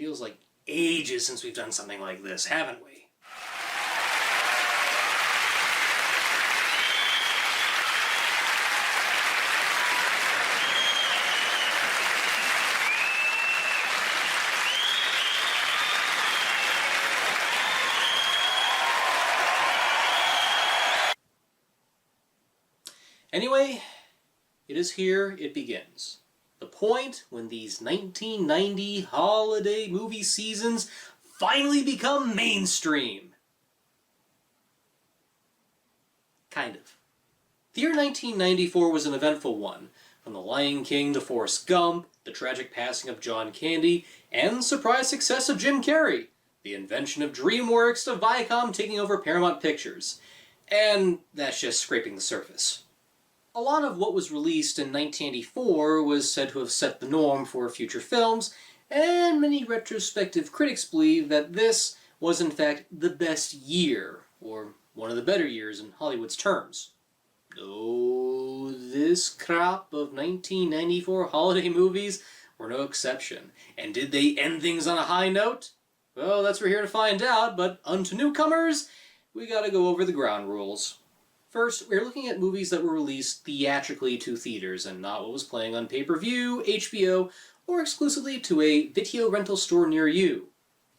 Feels like ages since we've done something like this, haven't we? Anyway, it is here it begins. The point when these 1990 holiday movie seasons finally become mainstream. Kind of. The year 1994 was an eventful one, from The Lion King to Forrest Gump, the tragic passing of John Candy, and the surprise success of Jim Carrey, the invention of DreamWorks to Viacom taking over Paramount Pictures. And that's just scraping the surface. A lot of what was released in 1984 was said to have set the norm for future films, and many retrospective critics believe that this was in fact the best year, or one of the better years in Hollywood's terms. Though this crop of 1994 holiday movies were no exception. And did they end things on a high note? Well, that's what we're here to find out, but unto newcomers, we gotta go over the ground rules. First, we're looking at movies that were released theatrically to theaters and not what was playing on pay-per-view, HBO, or exclusively to a video rental store near you.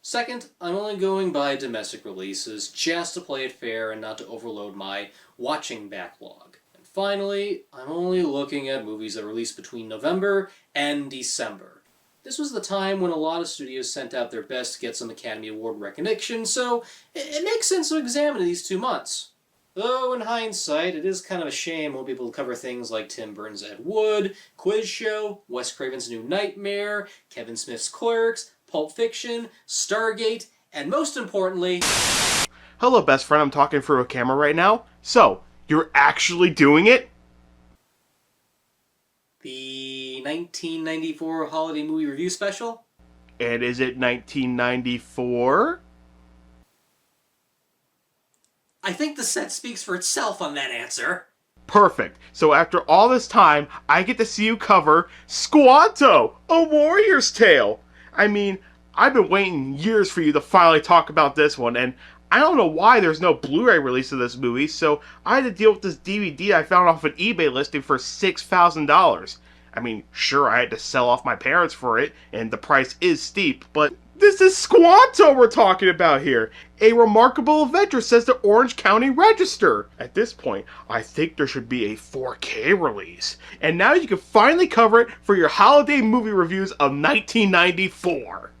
Second, I'm only going by domestic releases just to play it fair and not to overload my watching backlog. And finally, I'm only looking at movies that released between November and December. This was the time when a lot of studios sent out their best to get some Academy Award recognition, so it makes sense to examine these 2 months. Though, in hindsight, it is kind of a shame when people cover things like Tim Burton's Ed Wood, Quiz Show, Wes Craven's New Nightmare, Kevin Smith's Clerks, Pulp Fiction, Stargate, and most importantly... Hello, best friend, I'm talking through a camera right now. So, you're actually doing it? The 1994 Holiday Movie Review Special? And is it 1994? I think the set speaks for itself on that answer. Perfect. So after all this time, I get to see you cover Squanto, A Warrior's Tale. I mean, I've been waiting years for you to finally talk about this one, and I don't know why there's no Blu-ray release of this movie, so I had to deal with this DVD I found off an eBay listing for $6,000. I mean, sure, I had to sell off my parents for it, and the price is steep, but this is Squanto we're talking about here. A remarkable adventure, says the Orange County Register. At this point, I think there should be a 4K release. And now you can finally cover it for your holiday movie reviews of 1994.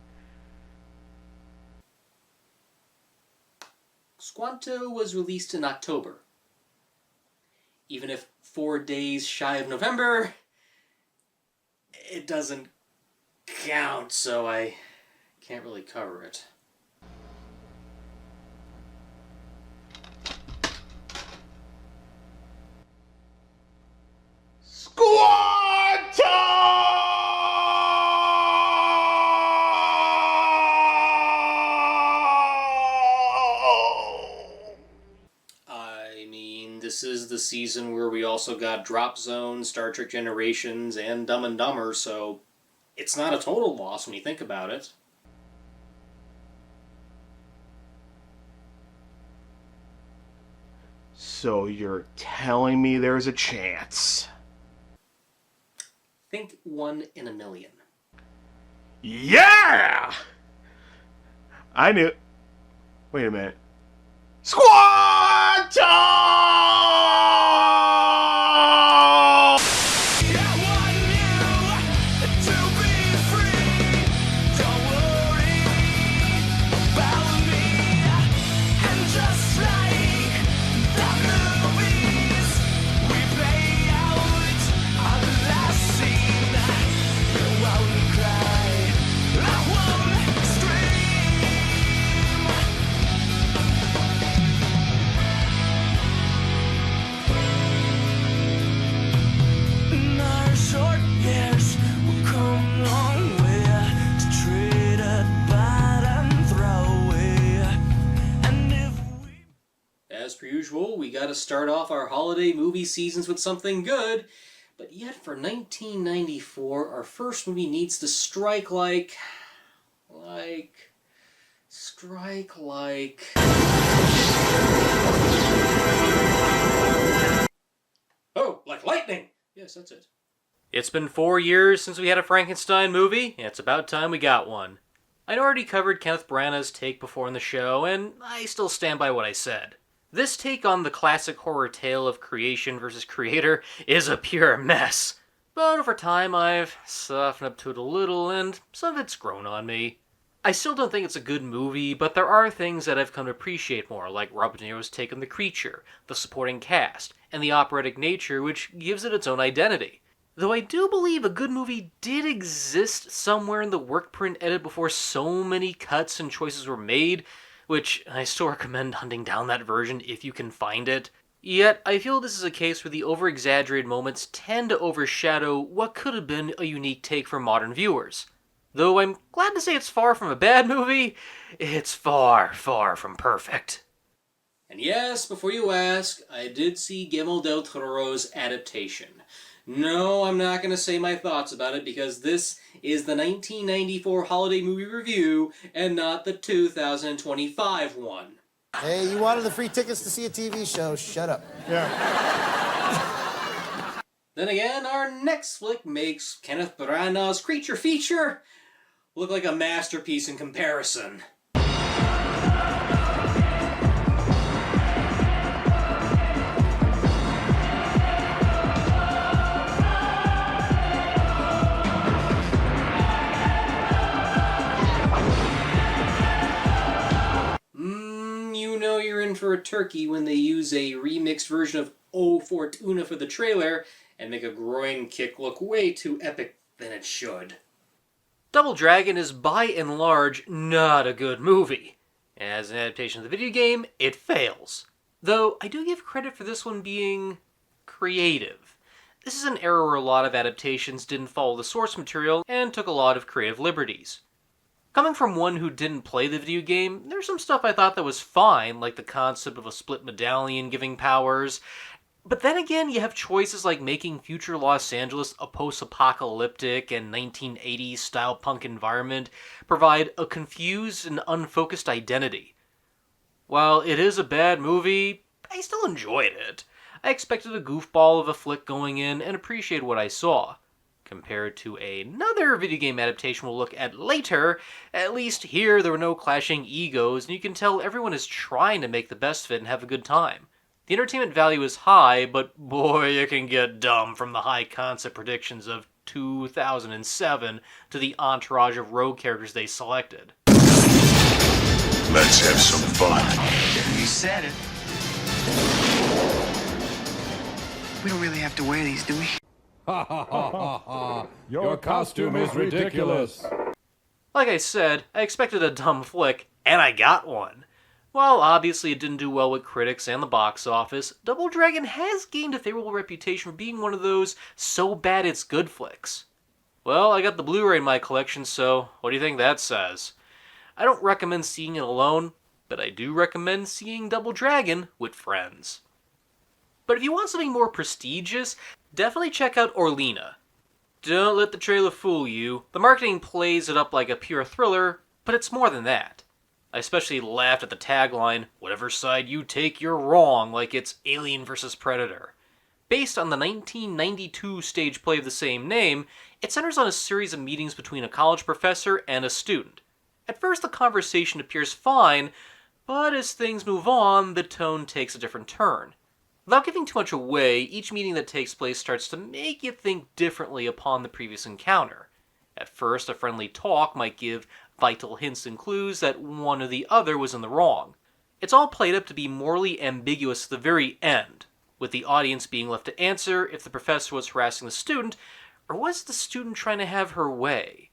Squanto was released in October. Even if 4 days shy of November, it doesn't count, so I can't really cover it. Squanto! I mean, this is the season where we also got Drop Zone, Star Trek Generations, and Dumb and Dumber, so it's not a total loss when you think about it. So you're telling me there's a chance? Think 1 in a million. Yeah! I knew... Wait a minute. Squanto! As per usual, we gotta start off our holiday movie seasons with something good, but yet for 1994, our first movie needs to strike like, Strike like... Oh, like lightning! Yes, that's it. It's been 4 years since we had a Frankenstein movie, and it's about time we got one. I'd already covered Kenneth Branagh's take before in the show, and I still stand by what I said. This take on the classic horror tale of creation versus creator is a pure mess. But over time, I've softened up to it a little, and some of it's grown on me. I still don't think it's a good movie, but there are things that I've come to appreciate more, like Robert De Niro's take on the creature, the supporting cast, and the operatic nature, which gives it its own identity. Though I do believe a good movie did exist somewhere in the work print edit before so many cuts and choices were made, which I still recommend hunting down that version if you can find it. Yet, I feel this is a case where the over-exaggerated moments tend to overshadow what could have been a unique take for modern viewers. Though I'm glad to say it's far from a bad movie, it's far, far from perfect. And yes, before you ask, I did see Guillermo del Toro's adaptation. No, I'm not going to say my thoughts about it because this is the 1994 holiday movie review and not the 2025 one. Hey, you wanted the free tickets to see a TV show. Shut up. Yeah. Then again, our next flick makes Kenneth Branagh's creature feature look like a masterpiece in comparison. You know you're in for a turkey when they use a remixed version of O Fortuna for the trailer and make a groin kick look way too epic than it should. Double Dragon is by and large not a good movie. As an adaptation of the video game, it fails. Though I do give credit for this one being creative. This is an era where a lot of adaptations didn't follow the source material and took a lot of creative liberties. Coming from one who didn't play the video game, there's some stuff I thought that was fine, like the concept of a split medallion giving powers. But then again, you have choices like making future Los Angeles a post-apocalyptic and 1980s style punk environment provide a confused and unfocused identity. While it is a bad movie, I still enjoyed it. I expected a goofball of a flick going in and appreciated what I saw. Compared to another video game adaptation we'll look at later, at least here there were no clashing egos, and you can tell everyone is trying to make the best of it and have a good time. The entertainment value is high, but boy, it can get dumb from the high concept predictions of 2007 to the entourage of rogue characters they selected. Let's have some fun. You said it. We don't really have to wear these, do we? Ha ha ha ha ha! Your costume is ridiculous! Like I said, I expected a dumb flick, and I got one. While obviously it didn't do well with critics and the box office, Double Dragon has gained a favorable reputation for being one of those so bad it's good flicks. Well, I got the Blu-ray in my collection, so what do you think that says? I don't recommend seeing it alone, but I do recommend seeing Double Dragon with friends. But if you want something more prestigious, definitely check out Orlina. Don't let the trailer fool you. The marketing plays it up like a pure thriller, but it's more than that. I especially laughed at the tagline, "Whatever side you take, you're wrong," like it's Alien vs. Predator. Based on the 1992 stage play of the same name, it centers on a series of meetings between a college professor and a student. At first the conversation appears fine, but as things move on, the tone takes a different turn. Without giving too much away, each meeting that takes place starts to make you think differently upon the previous encounter. At first, a friendly talk might give vital hints and clues that one or the other was in the wrong. It's all played up to be morally ambiguous at the very end, with the audience being left to answer if the professor was harassing the student, or was the student trying to have her way.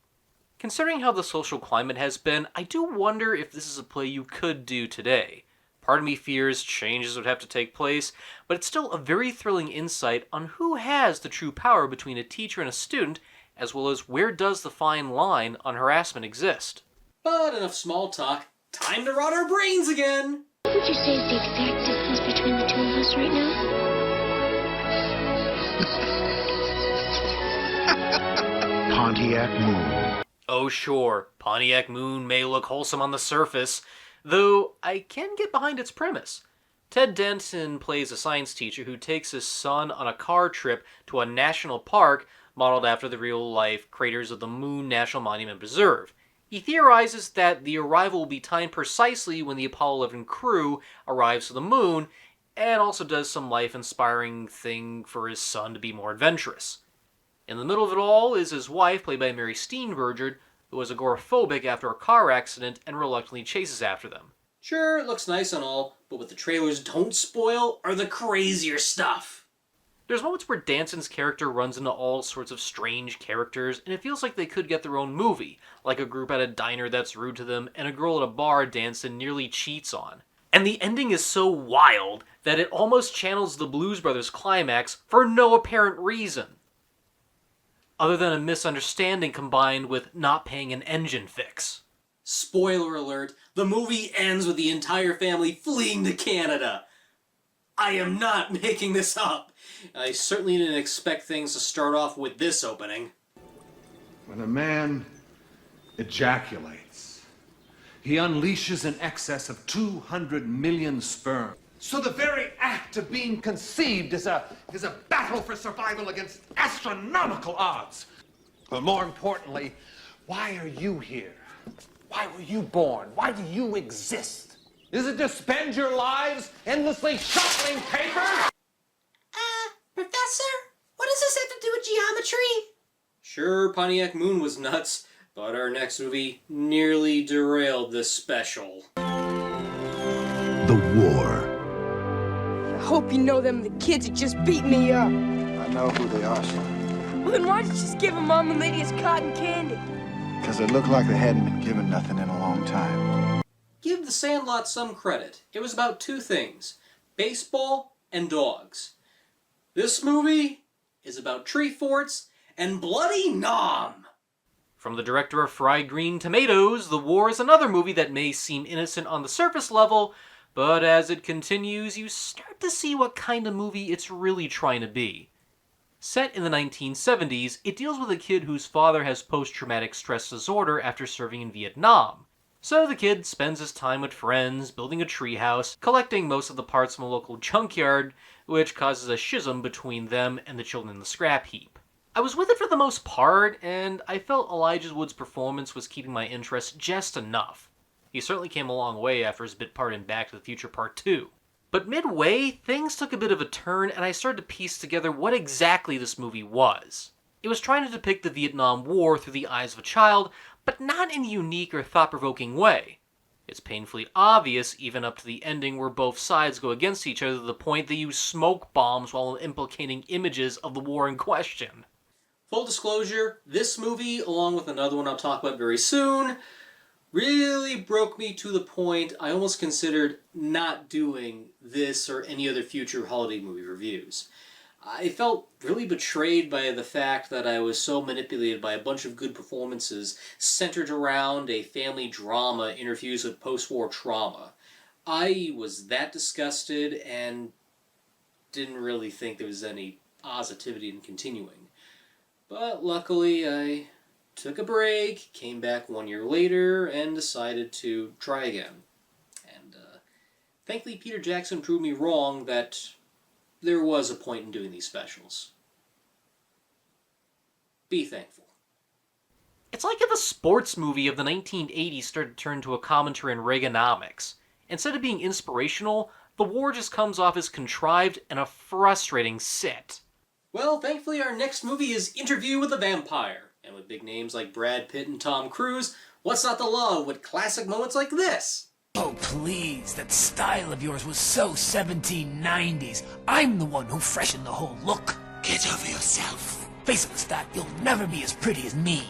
Considering how the social climate has been, I do wonder if this is a play you could do today. Part of me fears changes would have to take place, but it's still a very thrilling insight on who has the true power between a teacher and a student, as well as where does the fine line on harassment exist. But enough small talk, time to rot our brains again! What would you say is the exact distance between the two of us right now? Pontiac Moon. Oh sure, Pontiac Moon may look wholesome on the surface, though I can get behind its premise. Ted Danson plays a science teacher who takes his son on a car trip to a national park modeled after the real-life craters of the Moon National Monument Preserve. He theorizes that the arrival will be timed precisely when the Apollo 11 crew arrives to the moon, and also does some life-inspiring thing for his son to be more adventurous. In the middle of it all is his wife, played by Mary Steenburgen, who was agoraphobic after a car accident and reluctantly chases after them. Sure, it looks nice and all, but what the trailers don't spoil are the crazier stuff. There's moments where Danson's character runs into all sorts of strange characters, and it feels like they could get their own movie, like a group at a diner that's rude to them, and a girl at a bar Danson nearly cheats on. And the ending is so wild that it almost channels the Blues Brothers climax for no apparent reason, other than a misunderstanding combined with not paying an engine fix. Spoiler alert, the movie ends with the entire family fleeing to Canada. I am not making this up. I certainly didn't expect things to start off with this opening. When a man ejaculates, he unleashes an excess of 200 million sperm. So the very act of being conceived is a battle for survival against astronomical odds. But more importantly, why are you here? Why were you born? Why do you exist? Is it to spend your lives endlessly shuffling papers? Professor, what does this have to do with geometry? Sure, Pontiac Moon was nuts, but our next movie nearly derailed this special. The war. I hope you know them the kids that just beat me up. I know who they are, son. Well, then why did you just give them Mom and Lydia's cotton candy? Because it looked like they hadn't been given nothing in a long time. Give The Sandlot some credit. It was about two things: baseball and dogs. This movie is about tree forts and bloody nom! From the director of Fried Green Tomatoes, The War is another movie that may seem innocent on the surface level, but as it continues, you start to see what kind of movie it's really trying to be. Set in the 1970s, it deals with a kid whose father has post-traumatic stress disorder after serving in Vietnam. So the kid spends his time with friends, building a treehouse, collecting most of the parts from a local junkyard, which causes a schism between them and the children in the scrap heap. I was with it for the most part, and I felt Elijah Wood's performance was keeping my interest just enough. He certainly came a long way after his bit part in Back to the Future Part 2. But midway, things took a bit of a turn, and I started to piece together what exactly this movie was. It was trying to depict the Vietnam War through the eyes of a child, but not in a unique or thought-provoking way. It's painfully obvious, even up to the ending where both sides go against each other to the point they use smoke bombs while implicating images of the war in question. Full disclosure, this movie, along with another one I'll talk about very soon, really broke me to the point I almost considered not doing this or any other future holiday movie reviews. I felt really betrayed by the fact that I was so manipulated by a bunch of good performances centered around a family drama interfused with post-war trauma. I was that disgusted and didn't really think there was any positivity in continuing. But luckily I took a break, came back 1 year later, and decided to try again. And thankfully Peter Jackson proved me wrong that there was a point in doing these specials. Be thankful. It's like if a sports movie of the 1980s started to turn into a commentary on Reaganomics. Instead of being inspirational, the war just comes off as contrived and a frustrating sit. Well, thankfully our next movie is Interview with a Vampire. And with big names like Brad Pitt and Tom Cruise, what's not to love with classic moments like this? Oh, please, that style of yours was so 1790s. I'm the one who freshened the whole look. Get over yourself. Face it, Stat, you'll never be as pretty as me.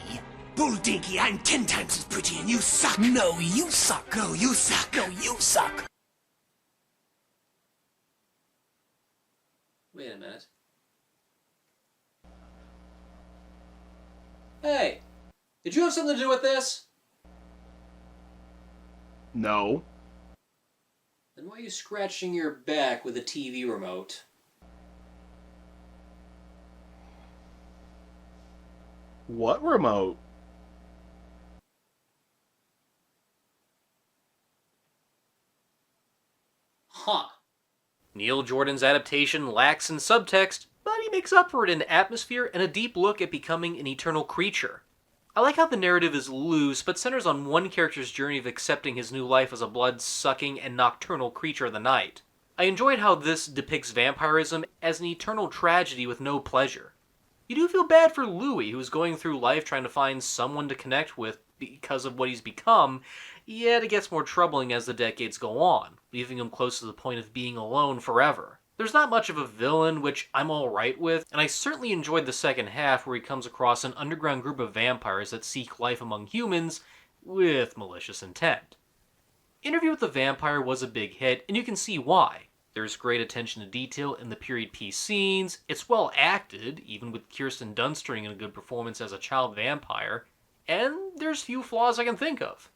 Bull Dinky, I'm 10 times as pretty and you suck. No, you suck. No, you suck. No, you suck. Wait a minute. Hey, did you have something to do with this? No. Then why are you scratching your back with a TV remote? What remote? Neil Jordan's adaptation lacks in subtext, but he makes up for it in atmosphere and a deep look at becoming an eternal creature. I like how the narrative is loose, but centers on one character's journey of accepting his new life as a blood-sucking and nocturnal creature of the night. I enjoyed how this depicts vampirism as an eternal tragedy with no pleasure. You do feel bad for Louis, who's going through life trying to find someone to connect with because of what he's become, yet it gets more troubling as the decades go on, leaving him close to the point of being alone forever. There's not much of a villain, which I'm alright with, and I certainly enjoyed the second half where he comes across an underground group of vampires that seek life among humans with malicious intent. Interview with the Vampire was a big hit, and you can see why. There's great attention to detail in the period piece scenes, it's well acted, even with Kirsten Dunst in a good performance as a child vampire, and there's few flaws I can think of.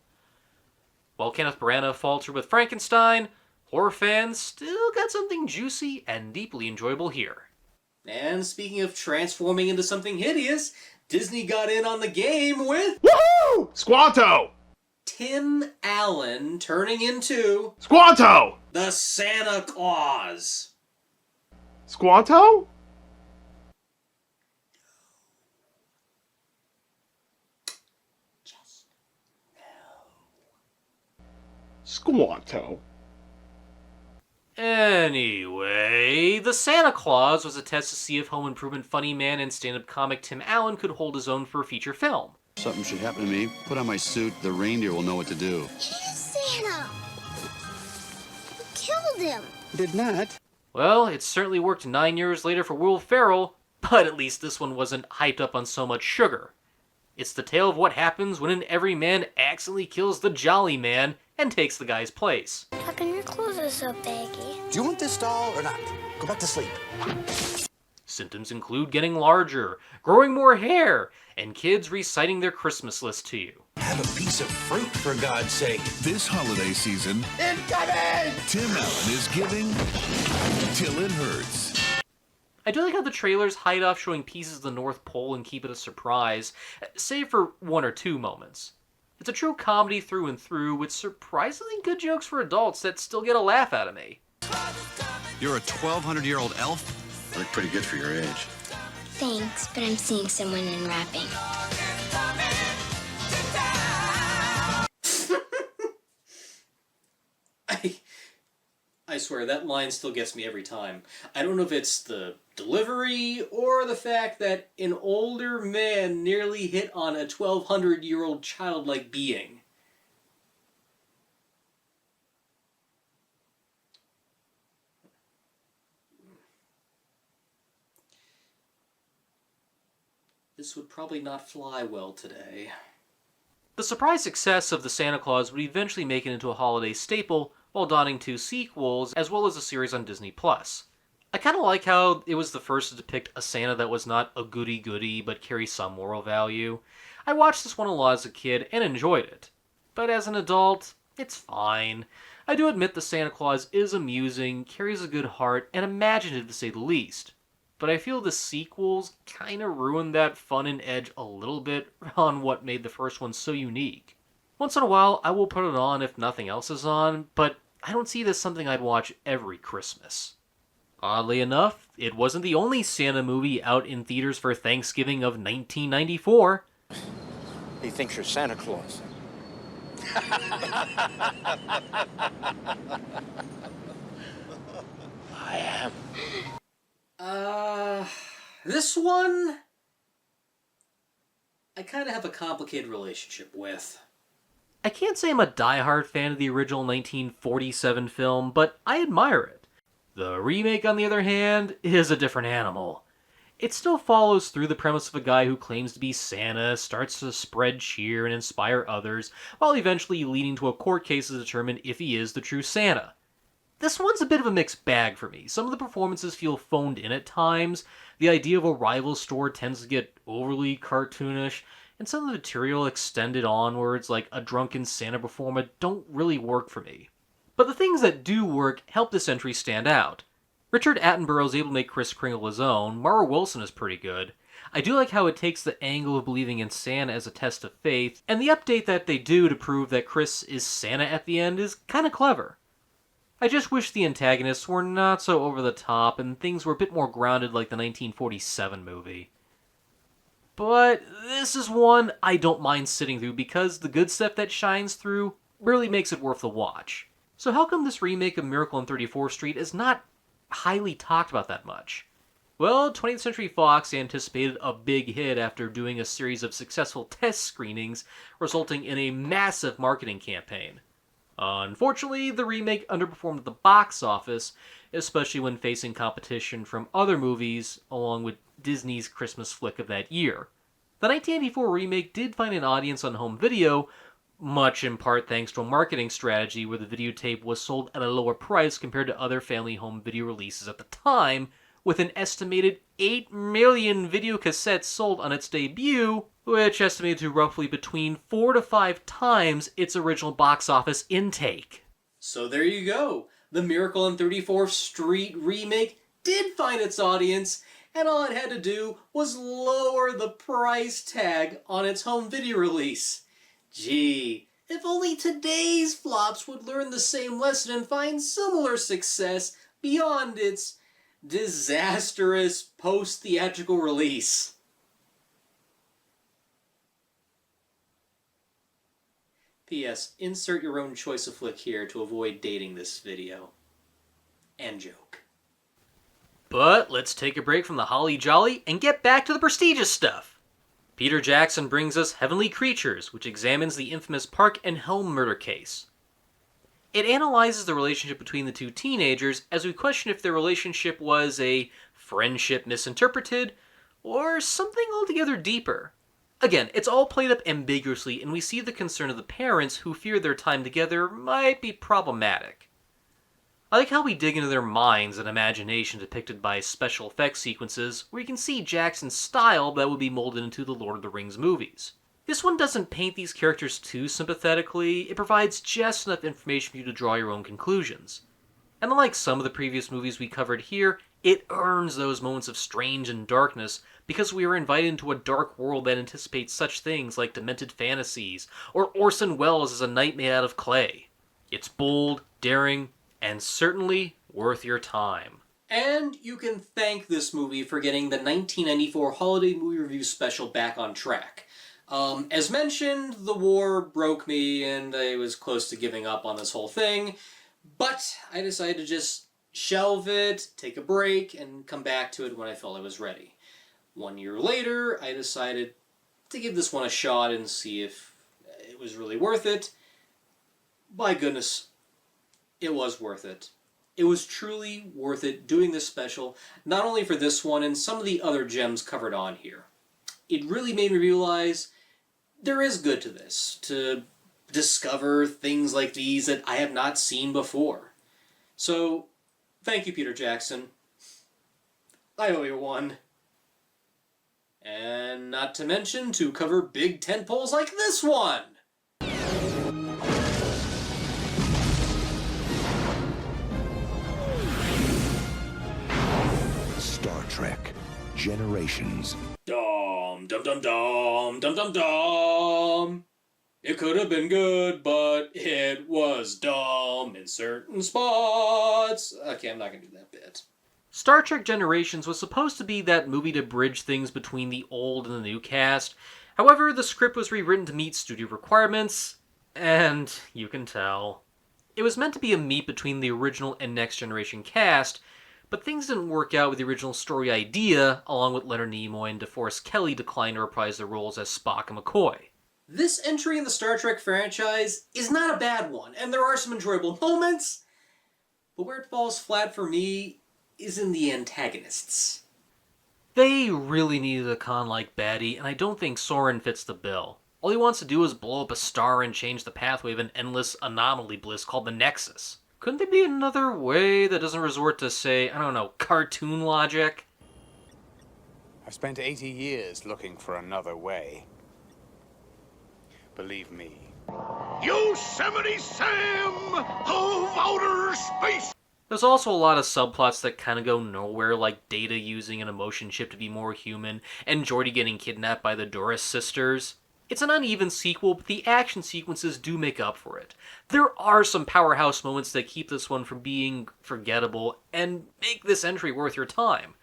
While Kenneth Branagh faltered with Frankenstein, horror fans still got something juicy and deeply enjoyable here. And speaking of transforming into something hideous, Disney got in on the game with... Woohoo! Squanto! Tim Allen turning into... Squanto! the Santa Claus! Squanto? Squanto. Anyway, the Santa Claus was a test to see if Home Improvement funny man and stand-up comic Tim Allen could hold his own for a feature film. Something should happen to me. Put on my suit. The reindeer will know what to do. He is Santa. You killed him. Did not. Well, it certainly worked 9 years later for Will Ferrell, but at least this one wasn't hyped up on so much sugar. It's the tale of what happens when an everyman accidentally kills the jolly man and takes the guy's place. How come your clothes are so baggy? Do you want this doll or not? Go back to sleep. Symptoms include getting larger, growing more hair, and kids reciting their Christmas list to you. Have a piece of fruit, for God's sake. This holiday season, Incoming! Tim Allen is giving till it hurts. I do like how the trailers hide off showing pieces of the North Pole and keep it a surprise, save for one or two moments. It's a true comedy through and through, with surprisingly good jokes for adults that still get a laugh out of me. You're a 1,200-year-old elf? Look pretty good for your age. Thanks, but I'm seeing someone in wrapping. I swear, that line still gets me every time. I don't know if it's the delivery or the fact that an older man nearly hit on a 1,200-year-old childlike being. This would probably not fly well today. The surprise success of the Santa Claus would eventually make it into a holiday staple, while dawning 2 sequels, as well as a series on Disney+. I kinda like how it was the first to depict a Santa that was not a goody-goody, but carries some moral value. I watched this one a lot as a kid, and enjoyed it. But as an adult, it's fine. I do admit the Santa Claus is amusing, carries a good heart, and imaginative to say the least. But I feel the sequels kinda ruined that fun and edge a little bit on what made the first one so unique. Once in a while, I will put it on if nothing else is on, but I don't see this as something I'd watch every Christmas. Oddly enough, it wasn't the only Santa movie out in theaters for Thanksgiving of 1994. He thinks you're Santa Claus. I am. This one, I kind of have a complicated relationship with. I can't say I'm a diehard fan of the original 1947 film, but I admire it. The remake, on the other hand, is a different animal. It still follows through the premise of a guy who claims to be Santa, starts to spread cheer and inspire others, while eventually leading to a court case to determine if he is the true Santa. This one's a bit of a mixed bag for me. Some of the performances feel phoned in at times, the idea of a rival store tends to get overly cartoonish, and some of the material extended onwards, like a drunken Santa performer, don't really work for me. But the things that do work help this entry stand out. Richard Attenborough is able to make Kris Kringle his own, Mara Wilson is pretty good. I do like how it takes the angle of believing in Santa as a test of faith, and the update that they do to prove that Kris is Santa at the end is kinda clever. I just wish the antagonists were not so over the top and things were a bit more grounded like the 1947 movie. But this is one I don't mind sitting through because the good stuff that shines through really makes it worth the watch. So how come this remake of Miracle on 34th Street is not highly talked about that much? Well, 20th Century Fox anticipated a big hit after doing a series of successful test screenings, resulting in a massive marketing campaign. Unfortunately, the remake underperformed at the box office, especially when facing competition from other movies, along with Disney's Christmas flick of that year. The 1984 remake did find an audience on home video, much in part thanks to a marketing strategy where the videotape was sold at a lower price compared to other family home video releases at the time, with an estimated 8 million videocassettes sold on its debut, which estimated to roughly between 4 to 5 times its original box office intake. So there you go. The Miracle on 34th Street remake did find its audience, and all it had to do was lower the price tag on its home video release. Gee, if only today's flops would learn the same lesson and find similar success beyond its disastrous post-theatrical release. P.S. Insert your own choice of flick here to avoid dating this video. And joke. But let's take a break from the holly jolly and get back to the prestigious stuff. Peter Jackson brings us Heavenly Creatures, which examines the infamous Park and Helm murder case. It analyzes the relationship between the two teenagers as we question if their relationship was a friendship misinterpreted or something altogether deeper. Again, it's all played up ambiguously, and we see the concern of the parents who fear their time together might be problematic. I like how we dig into their minds and imagination depicted by special effects sequences where you can see Jackson's style that would be molded into the Lord of the Rings movies. This one doesn't paint these characters too sympathetically, it provides just enough information for you to draw your own conclusions. And unlike some of the previous movies we covered here, it earns those moments of strange and darkness because we are invited into a dark world that anticipates such things like demented fantasies, or Orson Welles as a knight made out of clay. It's bold, daring, and certainly worth your time. And you can thank this movie for getting the 1994 Holiday Movie Review special back on track. As mentioned, the war broke me and I was close to giving up on this whole thing, but I decided to just shelve it, take a break, and come back to it when I felt I was ready. 1 year later, I decided to give this one a shot and see if it was really worth it. My goodness, it was worth it. It was truly worth it doing this special, not only for this one and some of the other gems covered on here. It really made me realize there is good to this, to discover things like these that I have not seen before. So, thank you, Peter Jackson. I owe you one. And not to mention to cover big tentpoles like this one! Star Trek Generations. Dum dum dum dum dum dum dum. It could have been good, but it was dumb in certain spots. Okay, I'm not gonna do that bit. Star Trek Generations was supposed to be that movie to bridge things between the old and the new cast. However, the script was rewritten to meet studio requirements, and you can tell. It was meant to be a meet between the original and Next Generation cast, but things didn't work out with the original story idea, along with Leonard Nimoy and DeForest Kelley declined to reprise their roles as Spock and McCoy. This entry in the Star Trek franchise is not a bad one, and there are some enjoyable moments, but where it falls flat for me is in the antagonists. They really needed a con-like baddie, and I don't think Soren fits the bill. All he wants to do is blow up a star and change the pathway of an endless anomaly bliss called the Nexus. Couldn't there be another way that doesn't resort to, say, I don't know, cartoon logic? I've spent 80 years looking for another way. Believe me. Yosemite Sam of outer space! There's also a lot of subplots that kind of go nowhere, like Data using an emotion chip to be more human, and Geordi getting kidnapped by the Doris sisters. It's an uneven sequel, but the action sequences do make up for it. There are some powerhouse moments that keep this one from being forgettable and make this entry worth your time.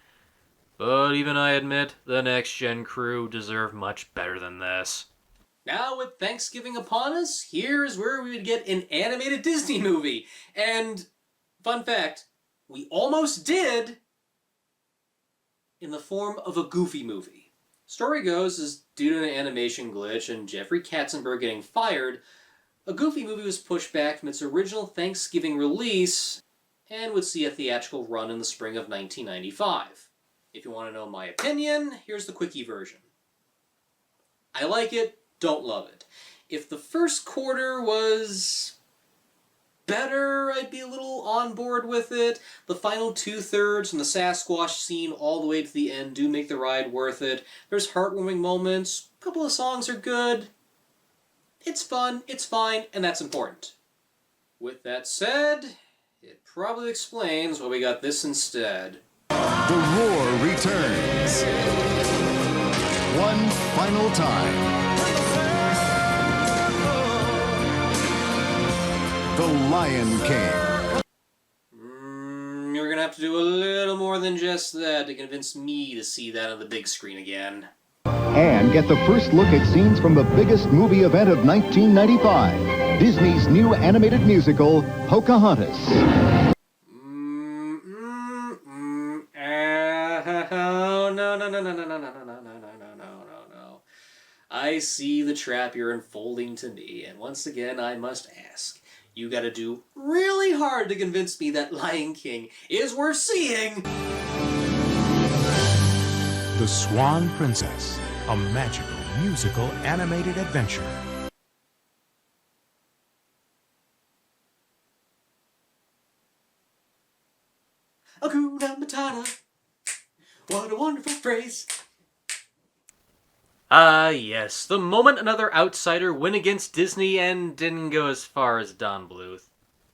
But even I admit, the next-gen crew deserve much better than this. Now, with Thanksgiving upon us, here's where we would get an animated Disney movie. And, fun fact, we almost did in the form of a Goofy movie. Story goes, is due to an animation glitch and Jeffrey Katzenberg getting fired, a Goofy movie was pushed back from its original Thanksgiving release and would see a theatrical run in the spring of 1995. If you want to know my opinion, here's the quickie version. I like it, don't love it. If the first quarter was better, I'd be a little on board with it. The final 2/3 from the Sasquatch scene all the way to the end do make the ride worth it. There's heartwarming moments, a couple of songs are good. It's fun, it's fine, and that's important. With that said, it probably explains why we got this instead. The roar returns. One final time. The Lion King. You're gonna have to do a little more than just that to convince me to see that on the big screen again. And get the first look at scenes from the biggest movie event of 1995, Disney's new animated musical, Pocahontas. No. I see the trap you're unfolding to me, and once again I must ask. You gotta do really hard to convince me that Lion King is worth seeing! The Swan Princess, a magical musical animated adventure. Hakuna Matata. What a wonderful phrase. Ah, yes. The moment another outsider went against Disney and didn't go as far as Don Bluth.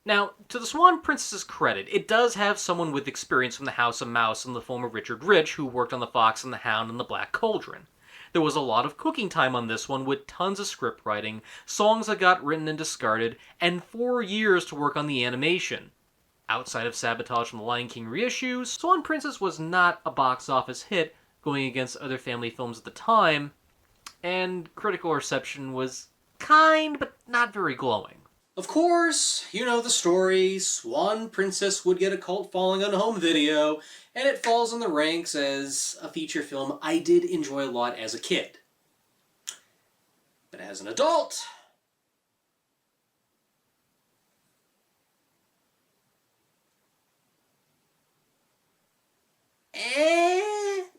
Now, to the Swan Princess's credit, it does have someone with experience from the House of Mouse in the form of Richard Rich, who worked on The Fox and the Hound and The Black Cauldron. There was a lot of cooking time on this one, with tons of script writing, songs that got written and discarded, and 4 years to work on the animation. Outside of Sabotage from the Lion King reissues, Swan Princess was not a box office hit, going against other family films at the time, and critical reception was kind, but not very glowing. Of course, you know the story. Swan Princess would get a cult following on home video, and it falls in the ranks as a feature film I did enjoy a lot as a kid. But as an adult,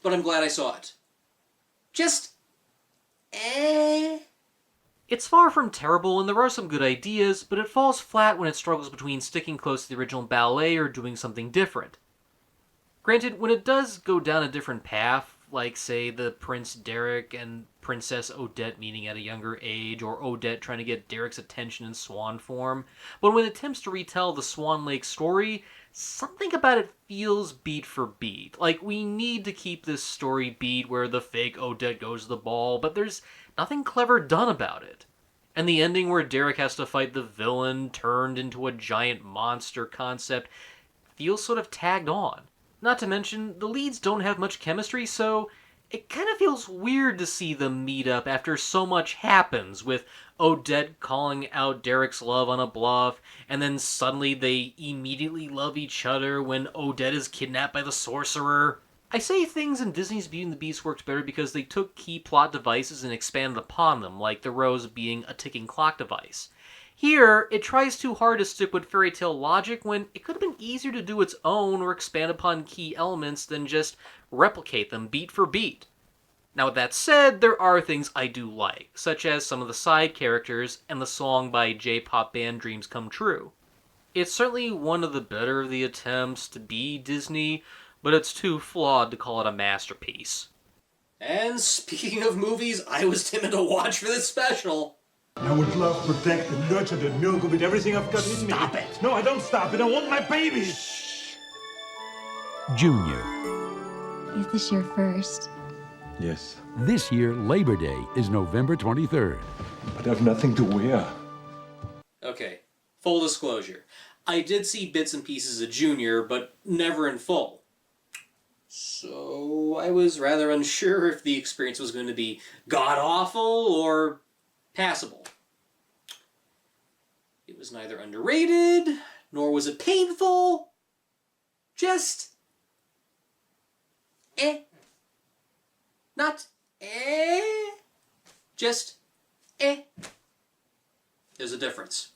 but I'm glad I saw it. It's far from terrible, and there are some good ideas, but it falls flat when it struggles between sticking close to the original ballet or doing something different. Granted, when it does go down a different path, like, say, the Prince Derek and Princess Odette meeting at a younger age, or Odette trying to get Derek's attention in swan form, but when it attempts to retell the Swan Lake story, something about it feels beat for beat. Like, we need to keep this story beat where the fake Odette goes to the ball, but there's nothing clever done about it. And the ending where Derek has to fight the villain turned into a giant monster concept feels sort of tagged on. Not to mention, the leads don't have much chemistry, so it kind of feels weird to see them meet up after so much happens, with Odette calling out Derek's love on a bluff, and then suddenly they immediately love each other when Odette is kidnapped by the sorcerer. I say things in Disney's Beauty and the Beast works better because they took key plot devices and expanded upon them, like the rose being a ticking clock device. Here, it tries too hard to stick with fairy tale logic when it could have been easier to do its own or expand upon key elements than just replicate them beat for beat. Now with that said, there are things I do like, such as some of the side characters and the song by J-pop band Dreams Come True. It's certainly one of the better of the attempts to be Disney, but it's too flawed to call it a masterpiece. And speaking of movies I was timid to watch for this special, I would love, protect, and nurture that miracle with everything I've got in me. Stop it! No, I don't stop it. I want my baby! Junior. Is this your first? Yes. This year, Labor Day is November 23rd. But I've nothing to wear. Okay, full disclosure. I did see bits and pieces of Junior, but never in full. So I was rather unsure if the experience was going to be god-awful or passable. It was neither underrated, nor was it painful. Just... Not just There's a difference.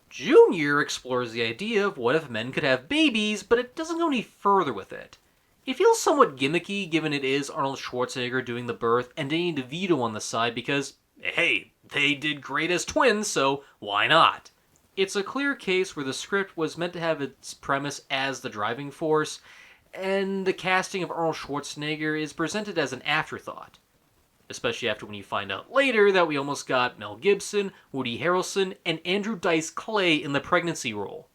Junior explores the idea of what if men could have babies, but it doesn't go any further with it. It feels somewhat gimmicky given it is Arnold Schwarzenegger doing the birth and Danny DeVito on the side because, hey, they did great as twins, so why not? It's a clear case where the script was meant to have its premise as the driving force, and the casting of Arnold Schwarzenegger is presented as an afterthought. Especially after when you find out later that we almost got Mel Gibson, Woody Harrelson, and Andrew Dice Clay in the pregnancy role.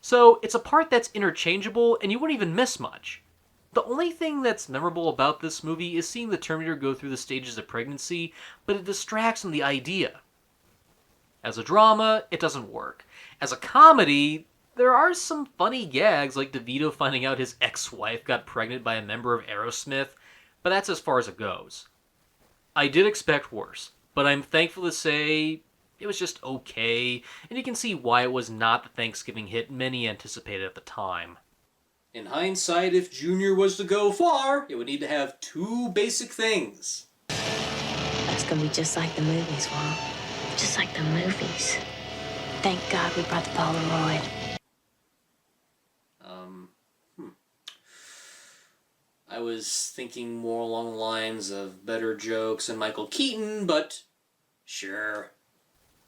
So it's a part that's interchangeable and you wouldn't even miss much. The only thing that's memorable about this movie is seeing the Terminator go through the stages of pregnancy, but it distracts from the idea. As a drama, it doesn't work. As a comedy, there are some funny gags like DeVito finding out his ex-wife got pregnant by a member of Aerosmith, but that's as far as it goes. I did expect worse, but I'm thankful to say it was just okay, and you can see why it was not the Thanksgiving hit many anticipated at the time. In hindsight, if Junior was to go far, it would need to have two basic things. That's gonna be just like the movies, Juan. Just like the movies. Thank God we brought the Polaroid. I was thinking more along the lines of better jokes and Michael Keaton, but sure.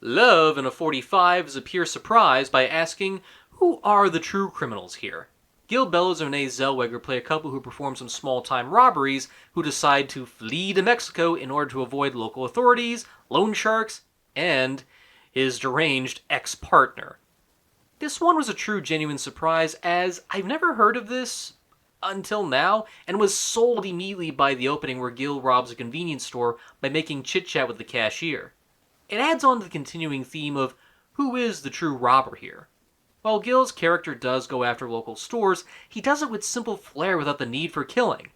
Love in a 45 is a pure surprise by asking, who are the true criminals here? Gil Bellows and Renee Zellweger play a couple who perform some small-time robberies who decide to flee to Mexico in order to avoid local authorities, loan sharks, and his deranged ex-partner. This one was a true genuine surprise as I've never heard of this until now, and was sold immediately by the opening where Gil robs a convenience store by making chit-chat with the cashier. It adds on to the continuing theme of who is the true robber here. While Gil's character does go after local stores, he does it with simple flair without the need for killing.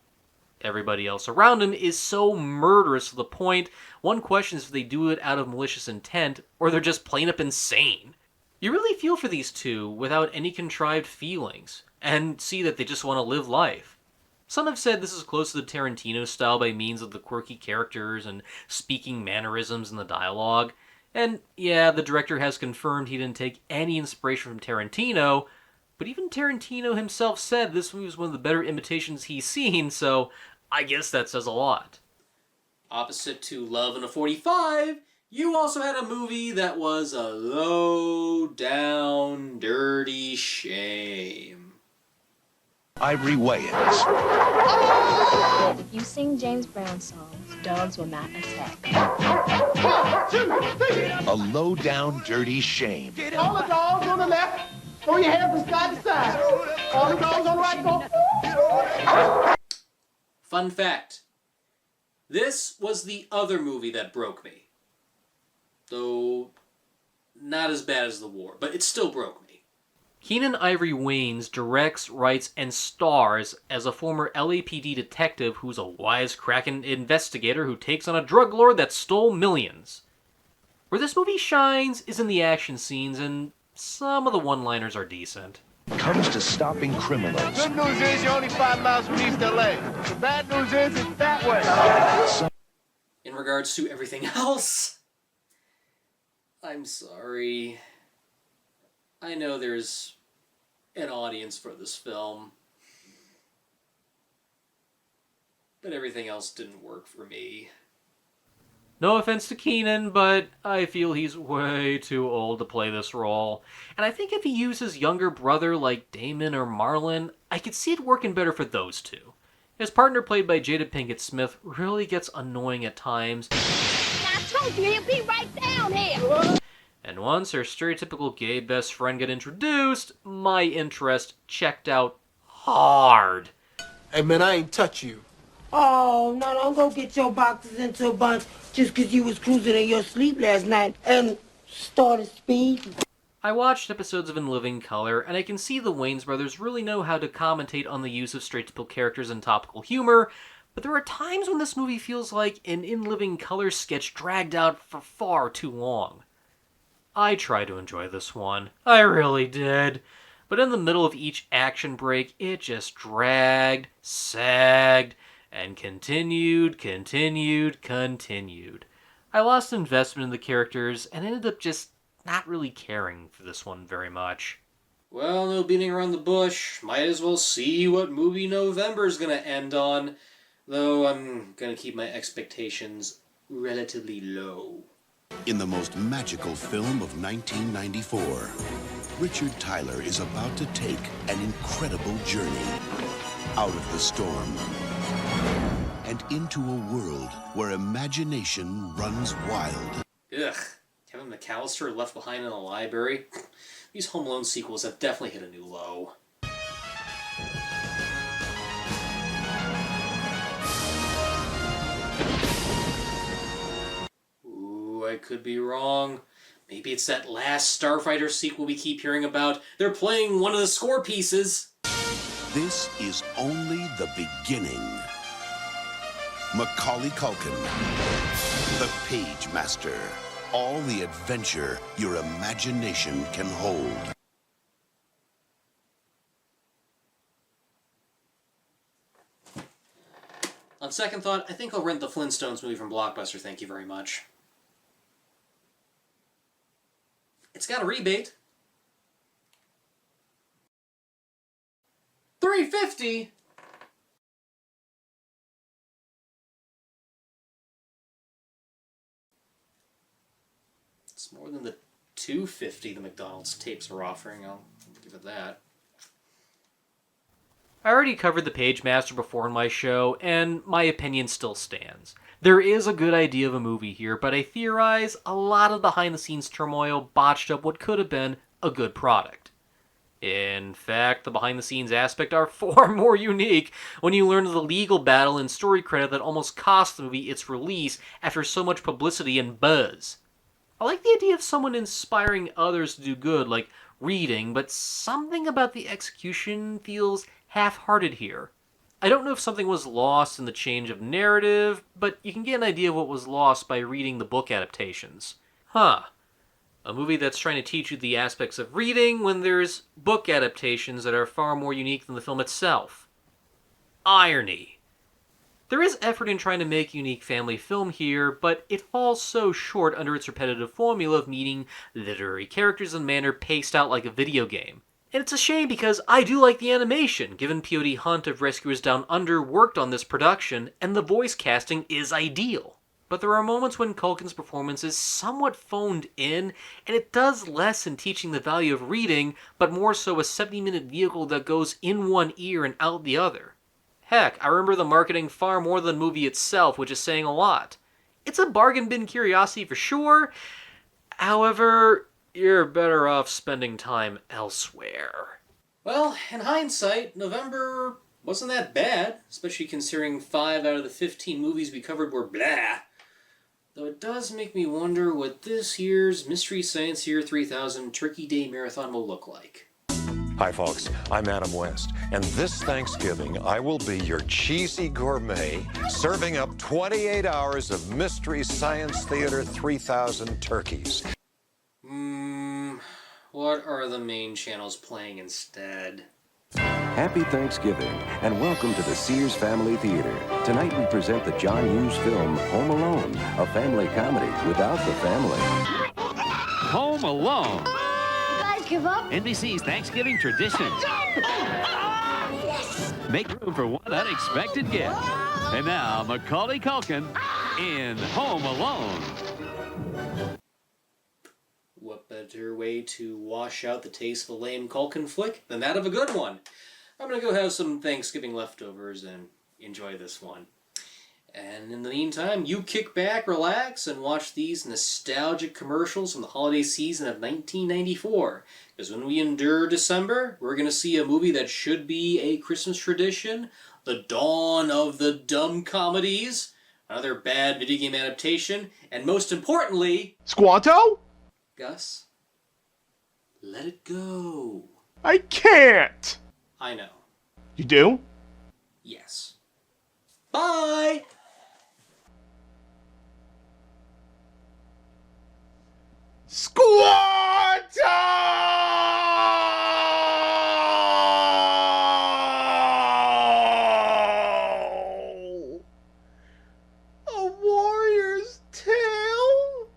Everybody else around him is so murderous to the point, one questions if they do it out of malicious intent, or they're just plain up insane. You really feel for these two without any contrived feelings, and see that they just want to live life. Some have said this is close to the Tarantino style by means of the quirky characters and speaking mannerisms in the dialogue. And yeah, the director has confirmed he didn't take any inspiration from Tarantino, but even Tarantino himself said this movie was one of the better imitations he's seen, so I guess that says a lot. Opposite to Love in a 45, you also had a movie that was a low-down, dirty shame. Ivory Wayans. If you sing James Brown songs, dogs will not attack. A low-down, dirty shame. All the dogs on the left, throw your head from side to side. All the dogs on the right, go. Fun fact. This was the other movie that broke me. Though, not as bad as The War, but it still broke me. Keenan Ivory Wayans directs, writes, and stars as a former LAPD detective who's a wisecracking investigator who takes on a drug lord that stole millions. Where this movie shines is in the action scenes, and some of the one-liners are decent. Comes to stopping criminals. Good news is you're only 5 miles from East LA. The bad news is it's that way. In regards to everything else, I'm sorry. I know there's an audience for this film, but everything else didn't work for me. No offense to Keenan, but I feel he's way too old to play this role. And I think if he used his younger brother like Damon or Marlon, I could see it working better for those two. His partner, played by Jada Pinkett Smith, really gets annoying at times. I told you he'll be right down here. And once her stereotypical gay best friend got introduced, my interest checked out hard. Hey man, I ain't touch you. Oh, no, don't go get your boxes into a bunch just 'cause you was cruising in your sleep last night and started speeding. I watched episodes of In Living Color, and I can see the Wayans brothers really know how to commentate on the use of straight-to-pill characters and topical humor, but there are times when this movie feels like an In Living Color sketch dragged out for far too long. I tried to enjoy this one. I really did. But in the middle of each action break, it just dragged, sagged, and continued. I lost investment in the characters and ended up just not really caring for this one very much. Well, no beating around the bush. Might as well see what movie November's gonna end on. Though I'm gonna keep my expectations relatively low. In the most magical film of 1994, Richard Tyler is about to take an incredible journey out of the storm and into a world where imagination runs wild. Ugh. Kevin McAllister left behind in a library. These Home Alone sequels have definitely hit a new low. Ooh, I could be wrong. Maybe it's that last Starfighter sequel we keep hearing about. They're playing one of the score pieces. This is only the beginning. Macaulay Culkin, the Pagemaster. All the adventure your imagination can hold. On second thought, I think I'll rent the Flintstones movie from Blockbuster, thank you very much. It's got a rebate. $3.50? It's more than the $2.50 the McDonald's tapes are offering, I'll give it that. I already covered the Pagemaster before in my show, and my opinion still stands. There is a good idea of a movie here, but I theorize a lot of behind-the-scenes turmoil botched up what could have been a good product. In fact, the behind-the-scenes aspect are far more unique when you learn of the legal battle and story credit that almost cost the movie its release after so much publicity and buzz. I like the idea of someone inspiring others to do good, like reading, but something about the execution feels half-hearted here. I don't know if something was lost in the change of narrative, but you can get an idea of what was lost by reading the book adaptations. A movie that's trying to teach you the aspects of reading when there's book adaptations that are far more unique than the film itself. Irony. There is effort in trying to make a unique family film here, but it falls so short under its repetitive formula of meeting literary characters in a manner paced out like a video game. And it's a shame because I do like the animation, given P.O.D. Hunt of Rescuers Down Under worked on this production, and the voice casting is ideal. But there are moments when Culkin's performance is somewhat phoned in, and it does less in teaching the value of reading, but more so a 70-minute vehicle that goes in one ear and out the other. Heck, I remember the marketing far more than the movie itself, which is saying a lot. It's a bargain bin curiosity for sure. However, you're better off spending time elsewhere. Well, in hindsight, November wasn't that bad, especially considering 5 out of the 15 movies we covered were blah. Though it does make me wonder what this year's Mystery Science Year 3000 Turkey Day Marathon will look like. Hi folks, I'm Adam West, and this Thanksgiving I will be your cheesy gourmet, serving up 28 hours of Mystery Science Theater 3000 turkeys. What are the main channels playing instead? Happy Thanksgiving, and welcome to the Sears Family Theater. Tonight we present the John Hughes film Home Alone, a family comedy without the family. Home Alone. Give up? NBC's Thanksgiving tradition. Yes. Make room for one unexpected gift. And now, Macaulay Culkin in Home Alone. What better way to wash out the taste of a lame Culkin flick than that of a good one? I'm gonna go have some Thanksgiving leftovers and enjoy this one. And in the meantime, you kick back, relax, and watch these nostalgic commercials from the holiday season of 1994. Because when we endure December, we're going to see a movie that should be a Christmas tradition The Dawn of the Dumb Comedies, another bad video game adaptation, and most importantly... Squanto? Gus, let it go. I can't! I know. You do? Yes. Bye! Squanto! A warrior's tale?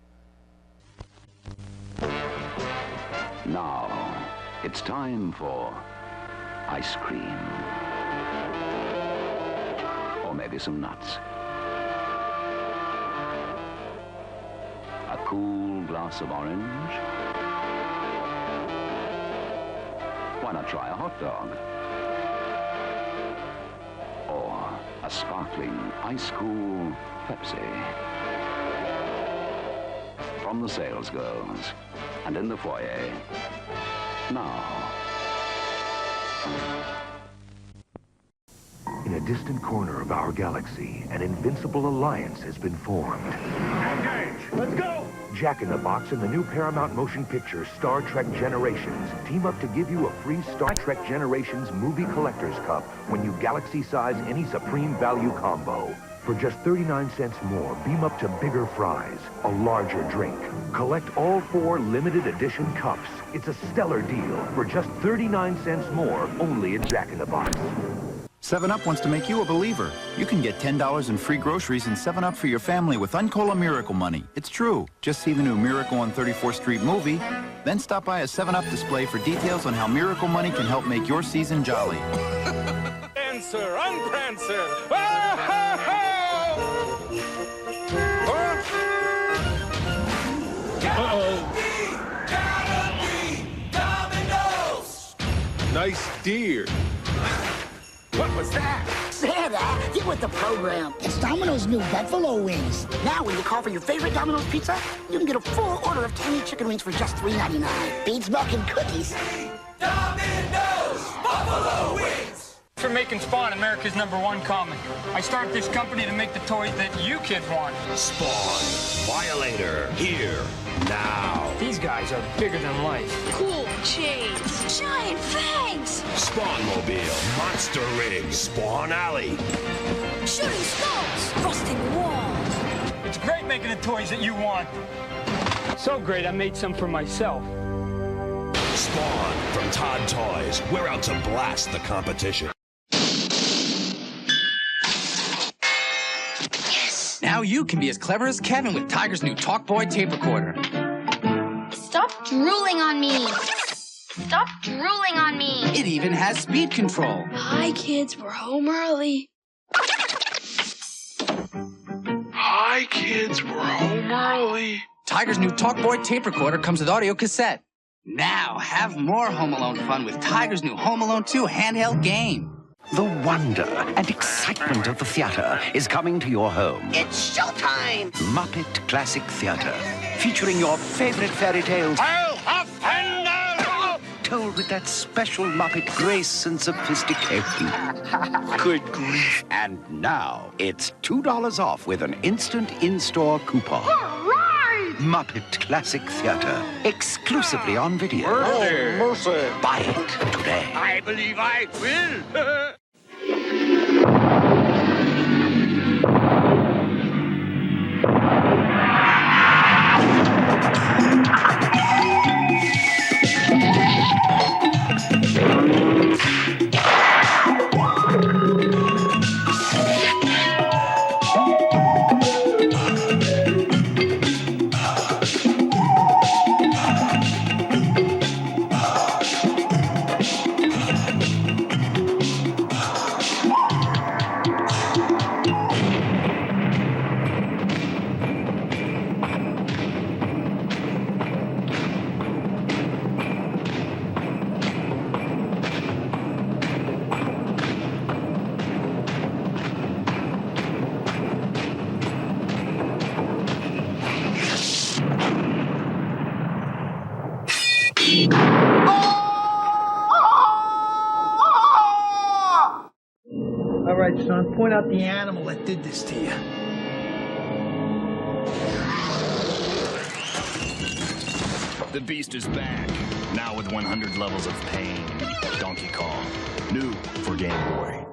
Now, it's time for ice cream. Or maybe some nuts. A cool glass of orange. Why not try a hot dog? Or a sparkling, ice-cool Pepsi. From the sales girls and in the foyer. Now. In a distant corner of our galaxy, an invincible alliance has been formed. Engage! Let's go! Jack in the Box and the new Paramount motion picture Star Trek Generations team up to give you a free Star Trek Generations movie collector's cup when you galaxy-size any Supreme Value combo. For just 39 cents more, beam up to bigger fries, a larger drink. Collect all 4 limited edition cups. It's a stellar deal for just 39 cents more, only at Jack in the Box. 7-Up wants to make you a believer. You can get $10 in free groceries and 7-Up for your family with Uncola Miracle Money. It's true. Just see the new Miracle on 34th Street movie, then stop by a 7-Up display for details on how Miracle Money can help make your season jolly. Prancer, I'm Prancer! Nice deer. What was that? Santa, get with the program. It's Domino's new Buffalo Wings. Now, when you call for your favorite Domino's pizza, you can get a full order of 10 chicken wings for just $3.99. Beats milk and cookies. Domino's Buffalo Wings! For making Spawn America's #1 comic. I started this company to make the toys that you kids want. Spawn, Violator, here, now. These guys are bigger than life. Cool chains, giant fangs, Spawn-mobile, Monster Rig, Spawn Alley. shooting skulls, rusting walls. It's great making the toys that you want. So great, I made some for myself. Spawn from Todd Toys. We're out to blast the competition. Now you can be as clever as Kevin with Tiger's new Talkboy tape recorder. Stop drooling on me. Stop drooling on me. It even has speed control. Hi, kids. We're home early. Hi, kids. We're home early. Tiger's new Talkboy tape recorder comes with audio cassette. Now have more Home Alone fun with Tiger's new Home Alone 2 handheld game. The wonder and excitement of the theater is coming to your home. It's showtime! Muppet Classic Theater, featuring your favorite fairy tales. Told with that special Muppet grace and sophistication. Good grief. And now, it's $2 off with an instant in-store coupon. All right! Muppet Classic Theater, exclusively on video. Mercy. Buy it today. I believe I will. point out the animal that did this to you. The beast is back, now with 100 levels of pain. Donkey Kong, new for Game Boy.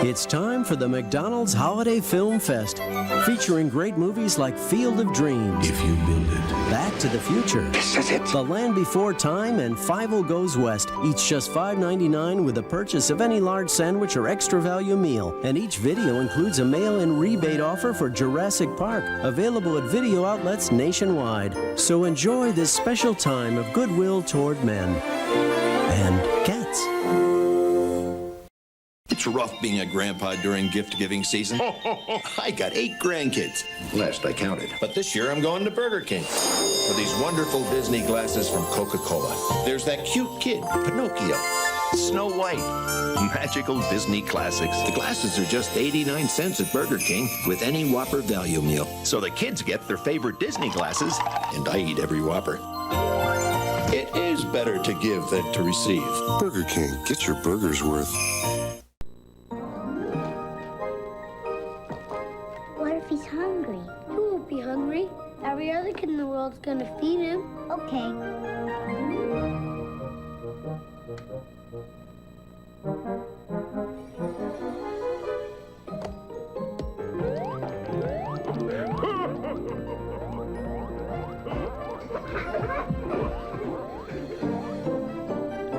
It's time for the McDonald's Holiday Film Fest, featuring great movies like Field of Dreams, If You Build It, Back to the Future, This Is It, The Land Before Time, and Five-O Goes West, each just $5.99 with the purchase of any large sandwich or extra value meal. And each video includes a mail-in rebate offer for Jurassic Park, available at video outlets nationwide. So enjoy this special time of goodwill toward men and cats. It's rough being a grandpa during gift-giving season. I got 8 grandkids. Last I counted. But this year I'm going to Burger King for these wonderful Disney glasses from Coca-Cola. There's that cute kid, Pinocchio, Snow White, magical Disney classics. The glasses are just 89 cents at Burger King with any Whopper value meal. So the kids get their favorite Disney glasses, and I eat every Whopper. It is better to give than to receive. Burger King, get your burger's worth. What if he's hungry? He won't be hungry. Every other kid in the world's gonna feed him. Okay.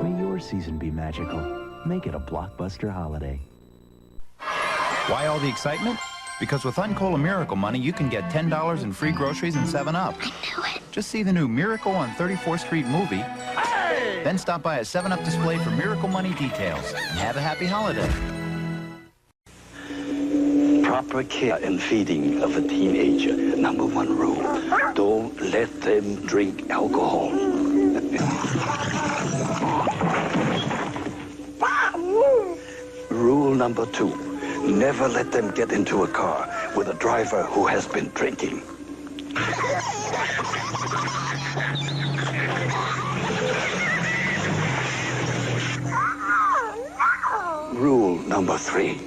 May your season be magical. Make it a blockbuster holiday. Why all the excitement? Because with Uncola Miracle Money, you can get $10 in free groceries and 7-Up. I knew it. Just see the new Miracle on 34th Street movie. Hey! Then stop by a 7-Up display for Miracle Money details. And have a happy holiday. Proper care and feeding of a teenager. Number 1 rule, don't let them drink alcohol. Rule number 2, never let them get into a car with a driver who has been drinking. Rule number 3,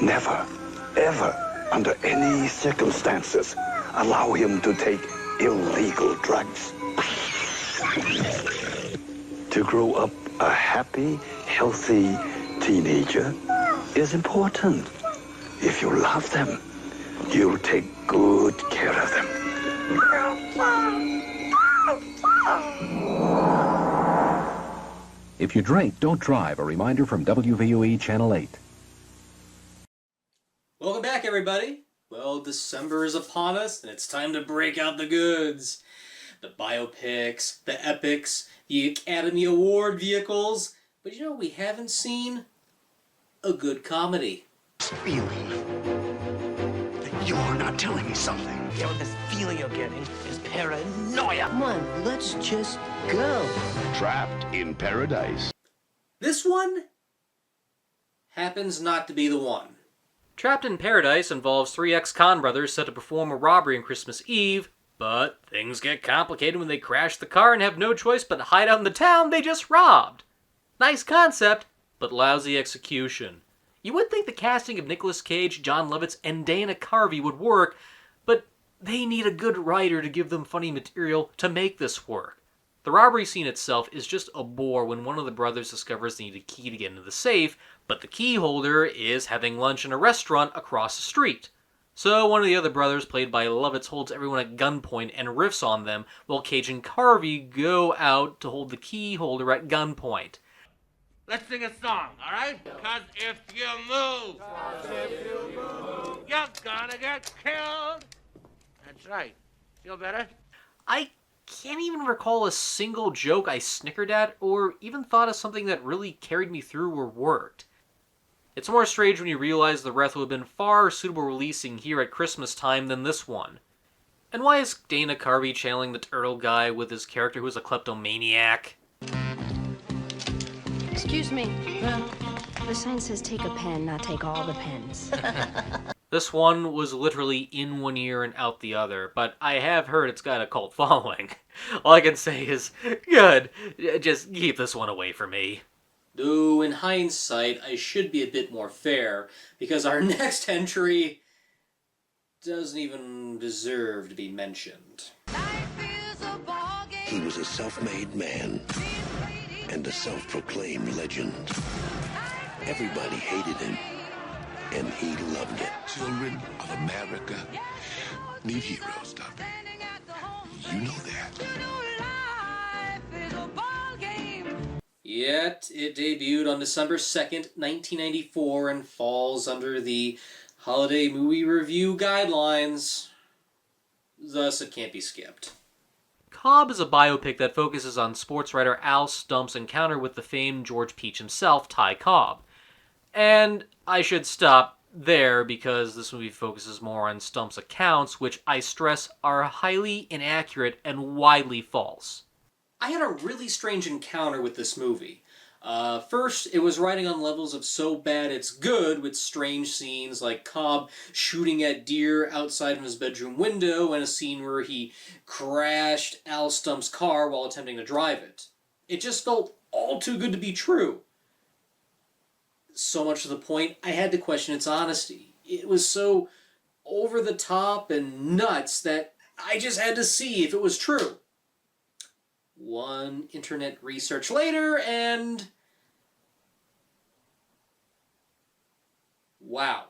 never, ever, under any circumstances, allow him to take illegal drugs. To grow up a happy, healthy teenager is important. If you love them, you'll take good care of them. If you drink, don't drive. A reminder from WVOE Channel 8. Welcome back, everybody. Well, December is upon us, and it's time to break out the goods. The biopics, the epics, the Academy Award vehicles. But you know what we haven't seen? A good comedy. Feeling that you're not telling me something. Yeah, what this feeling you're getting is paranoia. Come on, let's just go. Trapped in Paradise. This one happens not to be the one. Trapped in Paradise involves 3 ex-con brothers set to perform a robbery on Christmas Eve, but things get complicated when they crash the car and have no choice but to hide out in the town they just robbed. Nice concept, but lousy execution. You would think the casting of Nicolas Cage, John Lovitz, and Dana Carvey would work, but they need a good writer to give them funny material to make this work. The robbery scene itself is just a bore when one of the brothers discovers they need a key to get into the safe, but the key holder is having lunch in a restaurant across the street. So one of the other brothers, played by Lovitz, holds everyone at gunpoint and riffs on them, while Cage and Carvey go out to hold the key holder at gunpoint. Let's sing a song, all right? Because if you move, you're gonna get killed. That's right. Feel better? I can't even recall a single joke I snickered at or even thought of something that really carried me through or worked. It's more strange when you realize the rest would have been far suitable releasing here at Christmas time than this one. And why is Dana Carvey channeling the turtle guy with his character who is a kleptomaniac? Excuse me. Well, the sign says take a pen, not take all the pens. This one was literally in one ear and out the other, but I have heard it's got a cult following. All I can say is, good, just keep this one away from me. Though, in hindsight, I should be a bit more fair, because our next entry doesn't even deserve to be mentioned. He was a self-made man and a self-proclaimed legend. Everybody hated him, and he loved it. Children of America need heroes, Doctor. You know that. Yet, it debuted on December 2nd, 1994, and falls under the Holiday Movie Review Guidelines. Thus, it can't be skipped. Cobb is a biopic that focuses on sports writer Al Stump's encounter with the famed George Peach himself, Ty Cobb. And I should stop there because this movie focuses more on Stump's accounts, which I stress are highly inaccurate and widely false. I had a really strange encounter with this movie. First, it was writing on levels of so bad it's good, with strange scenes like Cobb shooting at deer outside of his bedroom window and a scene where he crashed Al Stump's car while attempting to drive it. It just felt all too good to be true. So much to the point, I had to question its honesty. It was so over the top and nuts that I just had to see if it was true. One internet research later, and wow.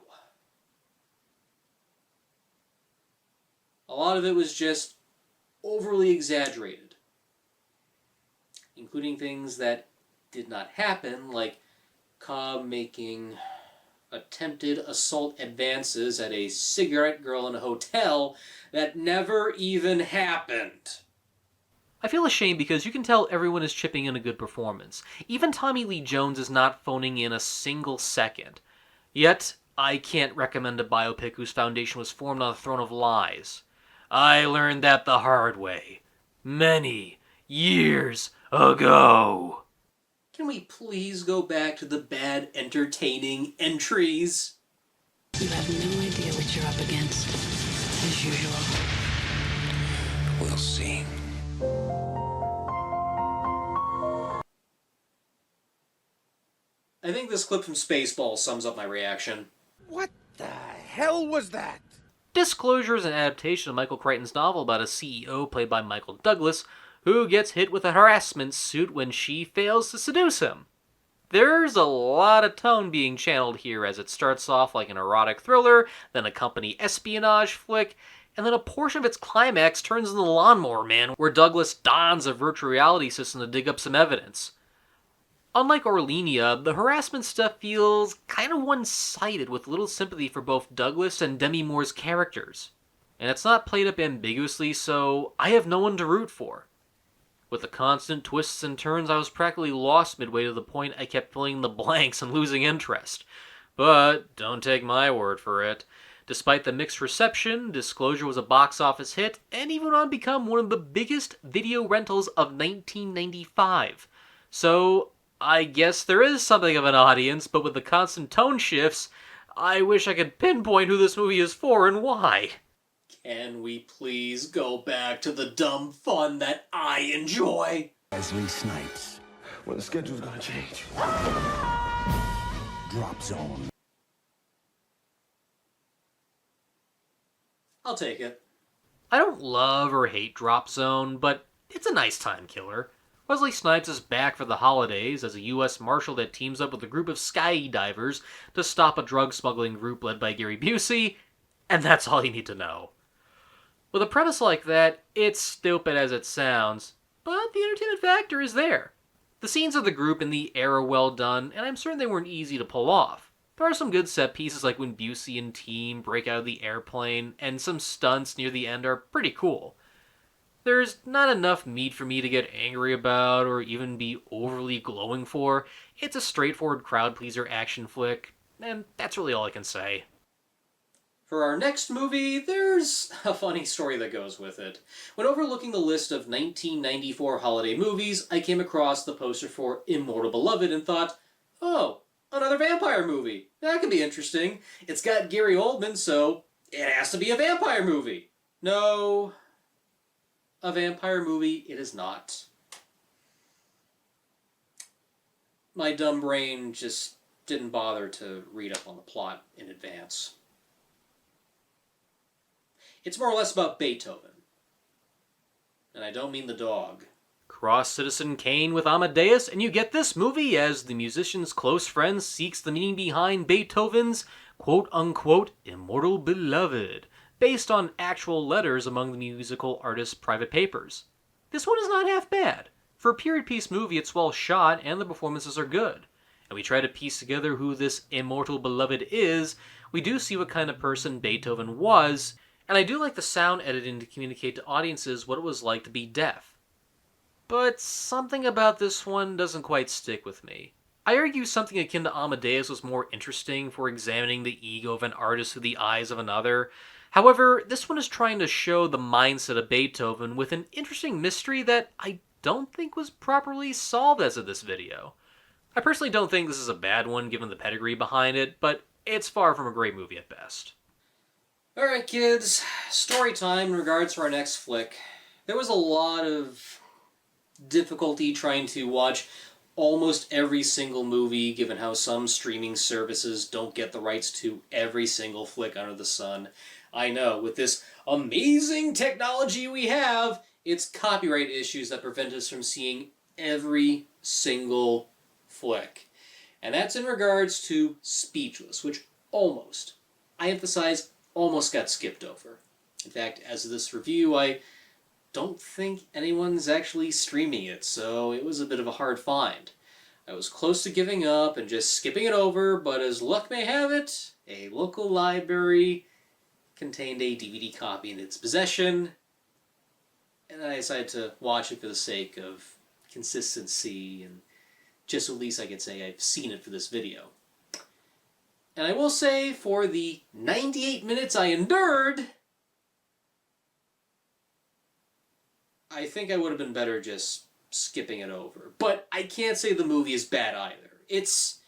A lot of it was just overly exaggerated, including things that did not happen, like Cobb making attempted assault advances at a cigarette girl in a hotel that never even happened. I feel ashamed because you can tell everyone is chipping in a good performance. Even Tommy Lee Jones is not phoning in a single second. Yet, I can't recommend a biopic whose foundation was formed on a throne of lies. I learned that the hard way. Many years ago. Can we please go back to the bad, entertaining entries? You have no idea what you're up against, as usual. We'll see. I think this clip from Spaceballs sums up my reaction. What the hell was that? Disclosure is an adaptation of Michael Crichton's novel about a CEO played by Michael Douglas who gets hit with a harassment suit when she fails to seduce him. There's a lot of tone being channeled here as it starts off like an erotic thriller, then a company espionage flick, and then a portion of its climax turns into The Lawnmower Man, where Douglas dons a virtual reality system to dig up some evidence. Unlike Orleania, the harassment stuff feels kind of one-sided, with little sympathy for both Douglas and Demi Moore's characters. And it's not played up ambiguously, so I have no one to root for. With the constant twists and turns, I was practically lost midway to the point I kept filling the blanks and losing interest. But don't take my word for it. Despite the mixed reception, Disclosure was a box office hit and even went on to become one of the biggest video rentals of 1995. So I guess there is something of an audience, but with the constant tone shifts, I wish I could pinpoint who this movie is for and why. Can we please go back to the dumb fun that I enjoy? Wesley Snipes. Well, the schedule's gonna change. Drop Zone. I'll take it. I don't love or hate Drop Zone, but it's a nice time killer. Wesley Snipes is back for the holidays as a U.S. Marshal that teams up with a group of skydivers to stop a drug smuggling group led by Gary Busey, and that's all you need to know. With a premise like that, it's stupid as it sounds, but the entertainment factor is there. The scenes of the group in the air are well done, and I'm certain they weren't easy to pull off. There are some good set pieces like when Busey and team break out of the airplane, and some stunts near the end are pretty cool. There's not enough meat for me to get angry about or even be overly glowing for. It's a straightforward crowd-pleaser action flick, and that's really all I can say. For our next movie, there's a funny story that goes with it. When overlooking the list of 1994 holiday movies, I came across the poster for Immortal Beloved and thought, oh, another vampire movie. That could be interesting. It's got Gary Oldman, so it has to be a vampire movie. No, a vampire movie it is not. my dumb brain just didn't bother to read up on the plot in advance. It's more or less about Beethoven. And I don't mean the dog. Cross Citizen Kane with Amadeus, and you get this movie as the musician's close friend seeks the meaning behind Beethoven's quote-unquote immortal beloved, based on actual letters among the musical artist's private papers. This one is not half bad. For a period piece movie, it's well shot, and the performances are good. And we try to piece together who this immortal beloved is. We do see what kind of person Beethoven was, and I do like the sound editing to communicate to audiences what it was like to be deaf. But something about this one doesn't quite stick with me. I argue something akin to Amadeus was more interesting for examining the ego of an artist through the eyes of another. However, this one is trying to show the mindset of Beethoven with an interesting mystery that I don't think was properly solved as of this video. I personally don't think this is a bad one given the pedigree behind it, but it's far from a great movie at best. Alright kids, story time in regards to our next flick. There was a lot of difficulty trying to watch almost every single movie, given how some streaming services don't get the rights to every single flick under the sun. I know, with this amazing technology we have, it's copyright issues that prevent us from seeing every single flick. And that's in regards to Speechless, which almost, I emphasize, almost got skipped over. In fact, as of this review, I don't think anyone's actually streaming it, so it was a bit of a hard find. I was close to giving up and just skipping it over, but as luck may have it, a local library contained a DVD copy in its possession, and I decided to watch it for the sake of consistency, and just at least I could say I've seen it for this video. And I will say, for the 98 minutes I endured, I think I would have been better just skipping it over. But I can't say the movie is bad either. It's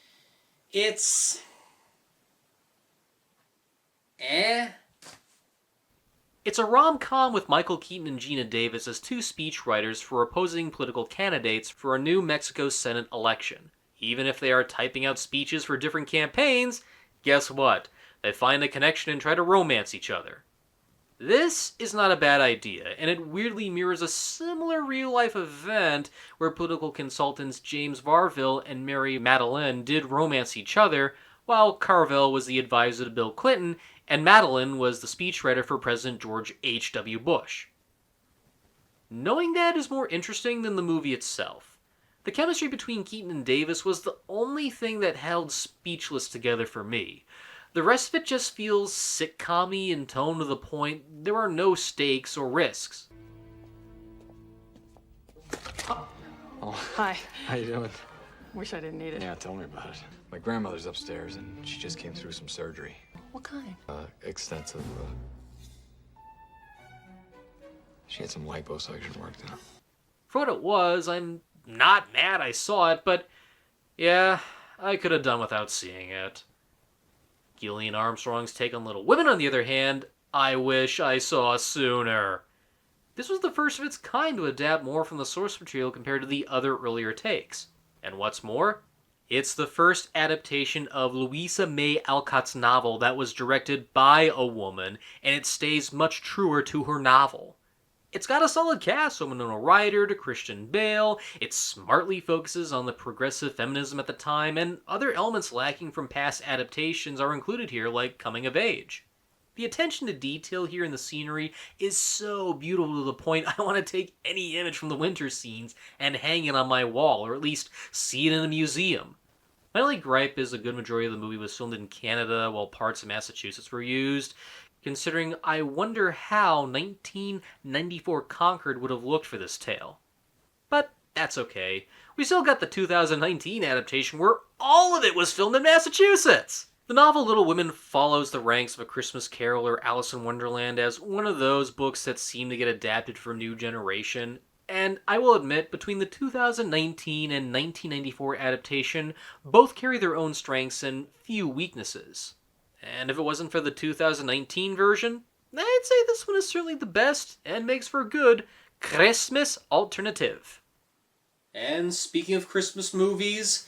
a rom-com with Michael Keaton and Gina Davis as two speechwriters for opposing political candidates for a New Mexico Senate election. Even if they are typing out speeches for different campaigns, guess what? They find a connection and try to romance each other. This is not a bad idea, and it weirdly mirrors a similar real-life event where political consultants James Varville and Mary Madeline did romance each other, while Carville was the advisor to Bill Clinton, and Madeline was the speechwriter for President George H.W. Bush. Knowing that is more interesting than the movie itself. The chemistry between Keaton and Davis was the only thing that held Speechless together for me. The rest of it just feels sitcom-y in tone to the point there are no stakes or risks. Oh, hi. How you doing? Wish I didn't need it. Yeah, tell me about it. My grandmother's upstairs and she just came through some surgery. What kind? Extensive. She had some liposuction work done. For what it was, I'm not mad I saw it, but yeah, I could have done without seeing it. Gillian Armstrong's take on Little Women, on the other hand, I wish I saw sooner. This was the first of its kind to adapt more from the source material compared to the other earlier takes. And what's more, it's the first adaptation of Louisa May Alcott's novel that was directed by a woman, and it stays much truer to her novel. It's got a solid cast, from Winona Ryder to Christian Bale. It smartly focuses on the progressive feminism at the time, and other elements lacking from past adaptations are included here, like coming of age. The attention to detail here in the scenery is so beautiful to the point I want to take any image from the winter scenes and hang it on my wall, or at least see it in a museum. My only gripe is a good majority of the movie was filmed in Canada while parts of Massachusetts were used, considering I wonder how 1994 Concord would have looked for this tale. But that's okay. We still got the 2019 adaptation where all of it was filmed in Massachusetts! The novel Little Women follows the ranks of A Christmas Carol or Alice in Wonderland as one of those books that seem to get adapted for a new generation, and I will admit, between the 2019 and 1994 adaptation, both carry their own strengths and few weaknesses. And if it wasn't for the 2019 version, I'd say this one is certainly the best and makes for a good Christmas alternative. And speaking of Christmas movies,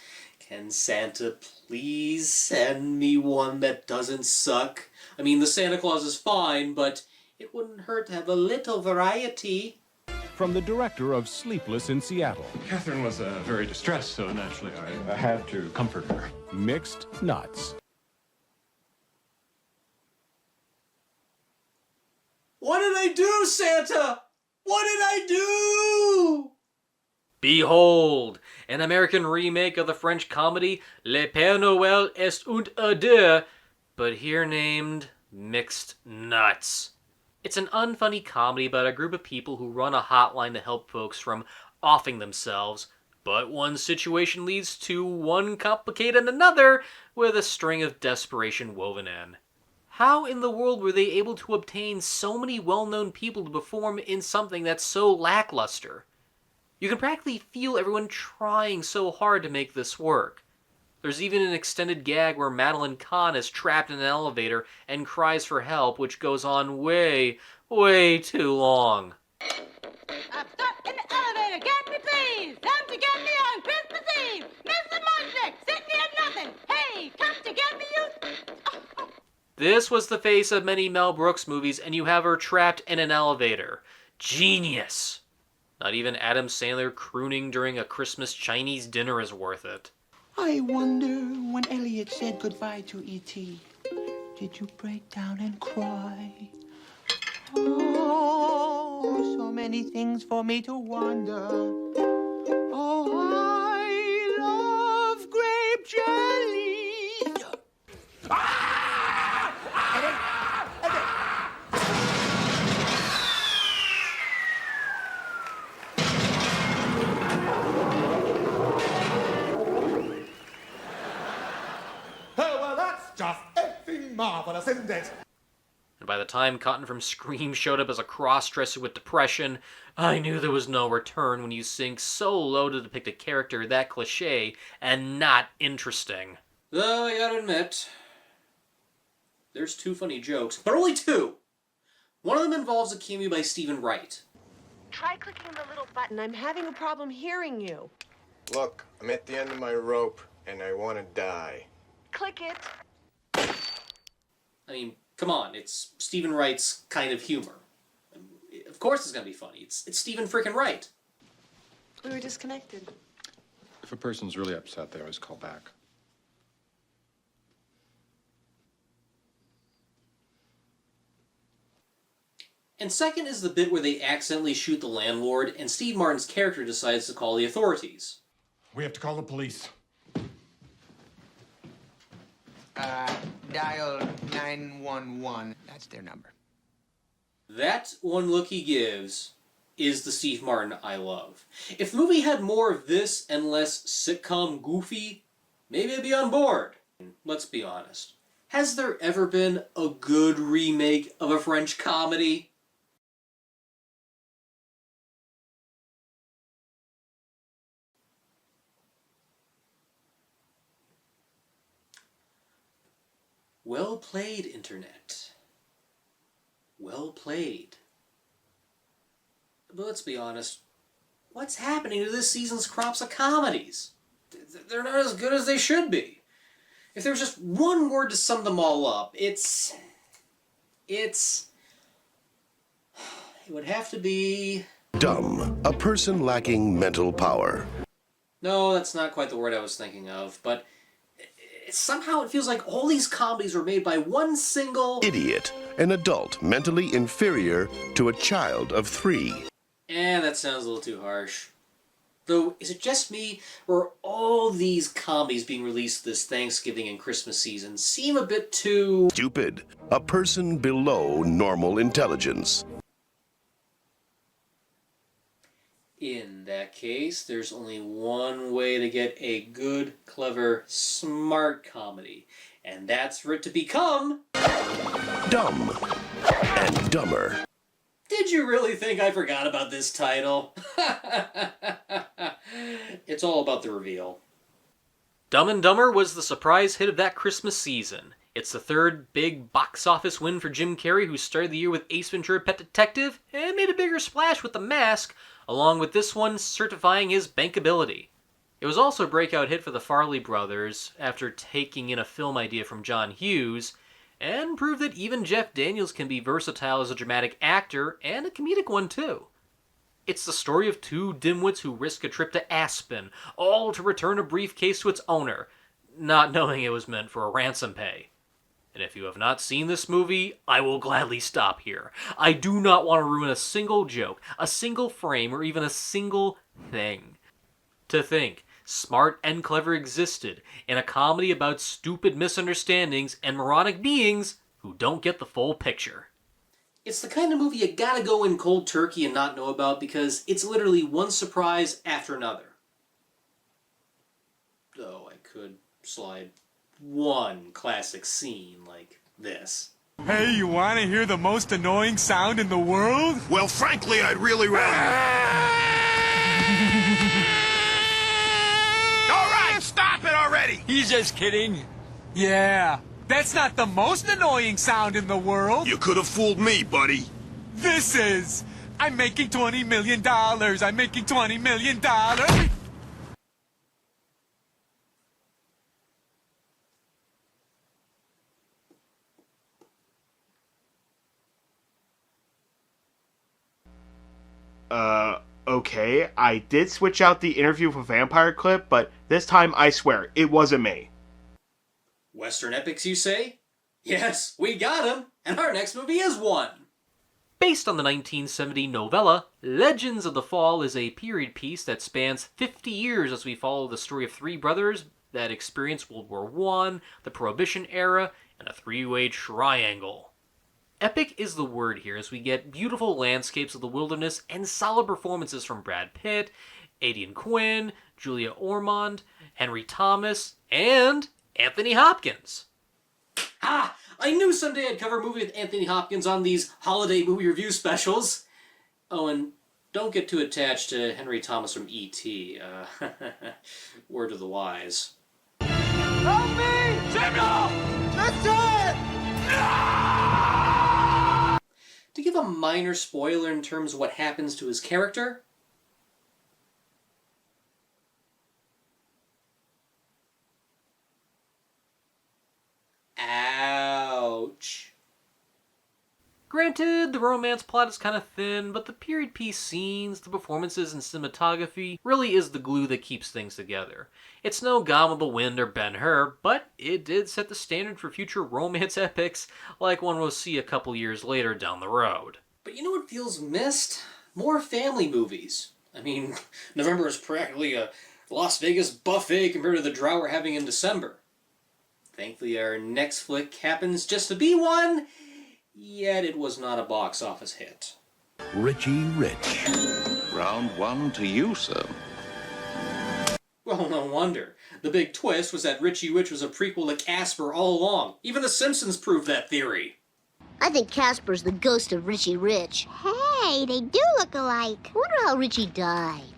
Can Santa please send me one that doesn't suck? I mean, the Santa Claus is fine, but it wouldn't hurt to have a little variety. From the director of Sleepless in Seattle. Catherine was very distressed, so naturally I had to comfort her. Mixed Nuts. What did I do, Santa? What did I do? Behold, an American remake of the French comedy Le Père Noël est un adieu, but here named Mixed Nuts. It's an unfunny comedy about a group of people who run a hotline to help folks from offing themselves, but one situation leads to one complicated another with a string of desperation woven in. How in the world were they able to obtain so many well-known people to perform in something that's so lackluster? You can practically feel everyone trying so hard to make this work. There's even an extended gag where Madeline Kahn is trapped in an elevator and cries for help, which goes on way, way too long. I'm stuck in the elevator, get me please! Come to get me on Christmas Eve! Mr. Munchnick, sit me at nothing! Hey, come to get me you... This was the face of many Mel Brooks movies, and you have her trapped in an elevator. Genius! Not even Adam Sandler crooning during a Christmas Chinese dinner is worth it. I wonder when Elliot said goodbye to E.T., did you break down and cry? Oh, so many things for me to wonder. Oh, I love grape jelly. Just effing marvelous, isn't it? And by the time Cotton from Scream showed up as a cross-dresser with depression, I knew there was no return when you sink so low to depict a character that cliché and not interesting. Though I gotta admit, there's two funny jokes, but only two! One of them involves a cameo by Stephen Wright. Try clicking the little button. I'm having a problem hearing you. Look, I'm at the end of my rope, and I want to die. Click it. I mean, come on, it's Stephen Wright's kind of humor. Of course it's gonna be funny. It's Stephen frickin' Wright. We were disconnected. If a person's really upset, they always call back. And second is the bit where they accidentally shoot the landlord, and Steve Martin's character decides to call the authorities. We have to call the police. Dial 911. That's their number. That one look he gives is the Steve Martin I love. If the movie had more of this and less sitcom goofy, maybe I'd be on board. Let's be honest. Has there ever been a good remake of a French comedy? Well played, Internet. Well played. But let's be honest, what's happening to this season's crops of comedies? They're not as good as they should be. If there was just one word to sum them all up, it would have to be... Dumb. A person lacking mental power. No, that's not quite the word I was thinking of, but somehow it feels like all these comedies were made by one single... Idiot. An adult mentally inferior to a child of 3. That sounds a little too harsh. Though, is it just me, or all these comedies being released this Thanksgiving and Christmas season seem a bit too... Stupid. A person below normal intelligence. In that case, there's only one way to get a good, clever, smart comedy. And that's for it to become... Dumb and Dumber. Did you really think I forgot about this title? It's all about the reveal. Dumb and Dumber was the surprise hit of that Christmas season. It's the third big box office win for Jim Carrey, who started the year with Ace Ventura: Pet Detective and made a bigger splash with The Mask, along with this one certifying his bankability. It was also a breakout hit for the Farley brothers after taking in a film idea from John Hughes, and proved that even Jeff Daniels can be versatile as a dramatic actor and a comedic one too. It's the story of two dimwits who risk a trip to Aspen, all to return a briefcase to its owner, not knowing it was meant for a ransom pay. And if you have not seen this movie, I will gladly stop here. I do not want to ruin a single joke, a single frame, or even a single thing. To think, Smart and Clever existed in a comedy about stupid misunderstandings and moronic beings who don't get the full picture. It's the kind of movie you gotta go in cold turkey and not know about because it's literally one surprise after another. Though I could slide one classic scene like this. Hey, you want to hear the most annoying sound in the world? Well, frankly, I'd really rather... All right, stop it already! He's just kidding. Yeah, that's not the most annoying sound in the world. You could have fooled me, buddy. This is. I'm making $20 million. I'm making $20 million. Okay, I did switch out the interview for vampire clip, but this time I swear, it wasn't me. Western epics, you say? Yes, we got him, and our next movie is one. Based on the 1970 novella, Legends of the Fall is a period piece that spans 50 years as we follow the story of three brothers that experienced World War I, the Prohibition era, and a three-way triangle. Epic is the word here as we get beautiful landscapes of the wilderness and solid performances from Brad Pitt, Aidan Quinn, Julia Ormond, Henry Thomas, and Anthony Hopkins. Ah! I knew someday I'd cover a movie with Anthony Hopkins on these holiday movie review specials. Oh, and don't get too attached to Henry Thomas from E.T. Word of the wise. Help me! Samuel! That's it! To give a minor spoiler in terms of what happens to his character, ouch. Granted, the romance plot is kind of thin, but the period piece scenes, the performances, and cinematography really is the glue that keeps things together. It's no Gone with the Wind or Ben-Hur, but it did set the standard for future romance epics like one we'll see a couple years later down the road. But you know what feels missed? More family movies. I mean, November is practically a Las Vegas buffet compared to the drought we're having in December. Thankfully, our next flick happens just to be one, yet it was not a box office hit. Richie Rich. Round one to you, sir. Well, no wonder. The big twist was that Richie Rich was a prequel to Casper all along. Even The Simpsons proved that theory. I think Casper's the ghost of Richie Rich. Hey, they do look alike. I wonder how Richie died.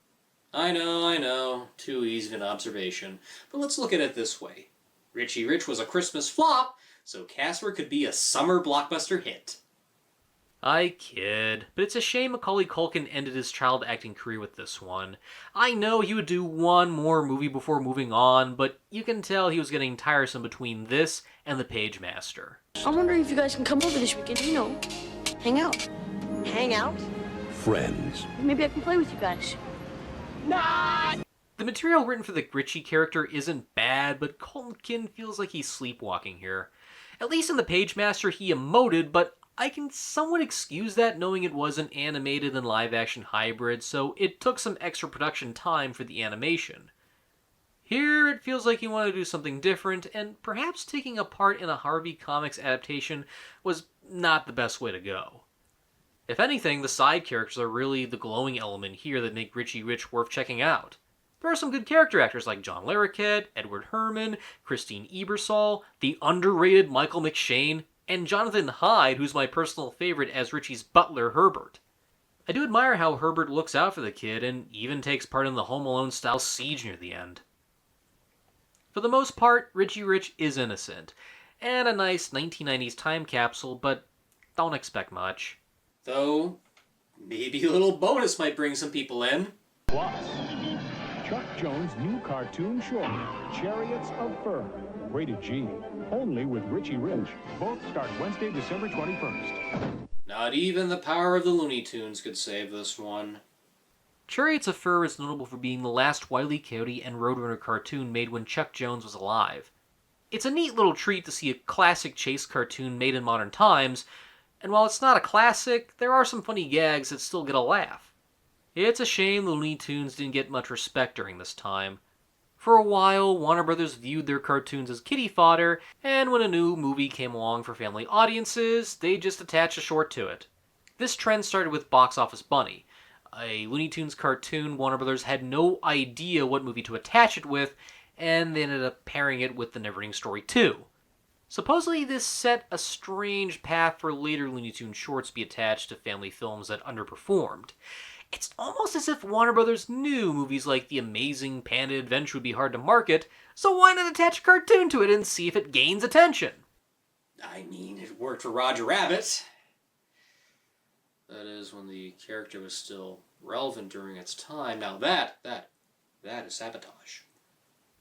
I know. Too easy an observation. But let's look at it this way. Richie Rich was a Christmas flop, so Casper could be a summer blockbuster hit. I kid, but it's a shame Macaulay Culkin ended his child acting career with this one. I know he would do one more movie before moving on, but you can tell he was getting tiresome between this and The Pagemaster. I'm wondering if you guys can come over this weekend, hang out. Hang out? Friends. Maybe I can play with you guys. Nah! The material written for the Richie character isn't bad, but Culkin feels like he's sleepwalking here. At least in The Pagemaster he emoted, but I can somewhat excuse that knowing it was an animated and live-action hybrid, so it took some extra production time for the animation. Here, it feels like he wanted to do something different, and perhaps taking a part in a Harvey Comics adaptation was not the best way to go. If anything, the side characters are really the glowing element here that make Richie Rich worth checking out. There are some good character actors like John Larroquette, Edward Herrmann, Christine Ebersol, the underrated Michael McShane, and Jonathan Hyde, who's my personal favorite as Richie's butler, Herbert. I do admire how Herbert looks out for the kid and even takes part in the Home Alone-style siege near the end. For the most part, Richie Rich is innocent, and a nice 1990s time capsule, but don't expect much. Though, maybe a little bonus might bring some people in. Plus, Chuck Jones' new cartoon short, Chariots of Fur. Rated G. Only with Richie Rich. Both start Wednesday, December 21st. Not even the power of the Looney Tunes could save this one. Chariots of Fur is notable for being the last Wile E. Coyote and Roadrunner cartoon made when Chuck Jones was alive. It's a neat little treat to see a classic chase cartoon made in modern times, and while it's not a classic, there are some funny gags that still get a laugh. It's a shame the Looney Tunes didn't get much respect during this time. For a while, Warner Brothers viewed their cartoons as kiddie fodder, and when a new movie came along for family audiences, they just attached a short to it. This trend started with Box Office Bunny, a Looney Tunes cartoon Warner Brothers had no idea what movie to attach it with, and they ended up pairing it with The Neverending Story 2. Supposedly, this set a strange path for later Looney Tunes shorts to be attached to family films that underperformed. It's almost as if Warner Brothers knew movies like The Amazing Panda Adventure would be hard to market, so why not attach a cartoon to it and see if it gains attention? I mean, it worked for Roger Rabbit. That is, when the character was still relevant during its time. Now that is sabotage.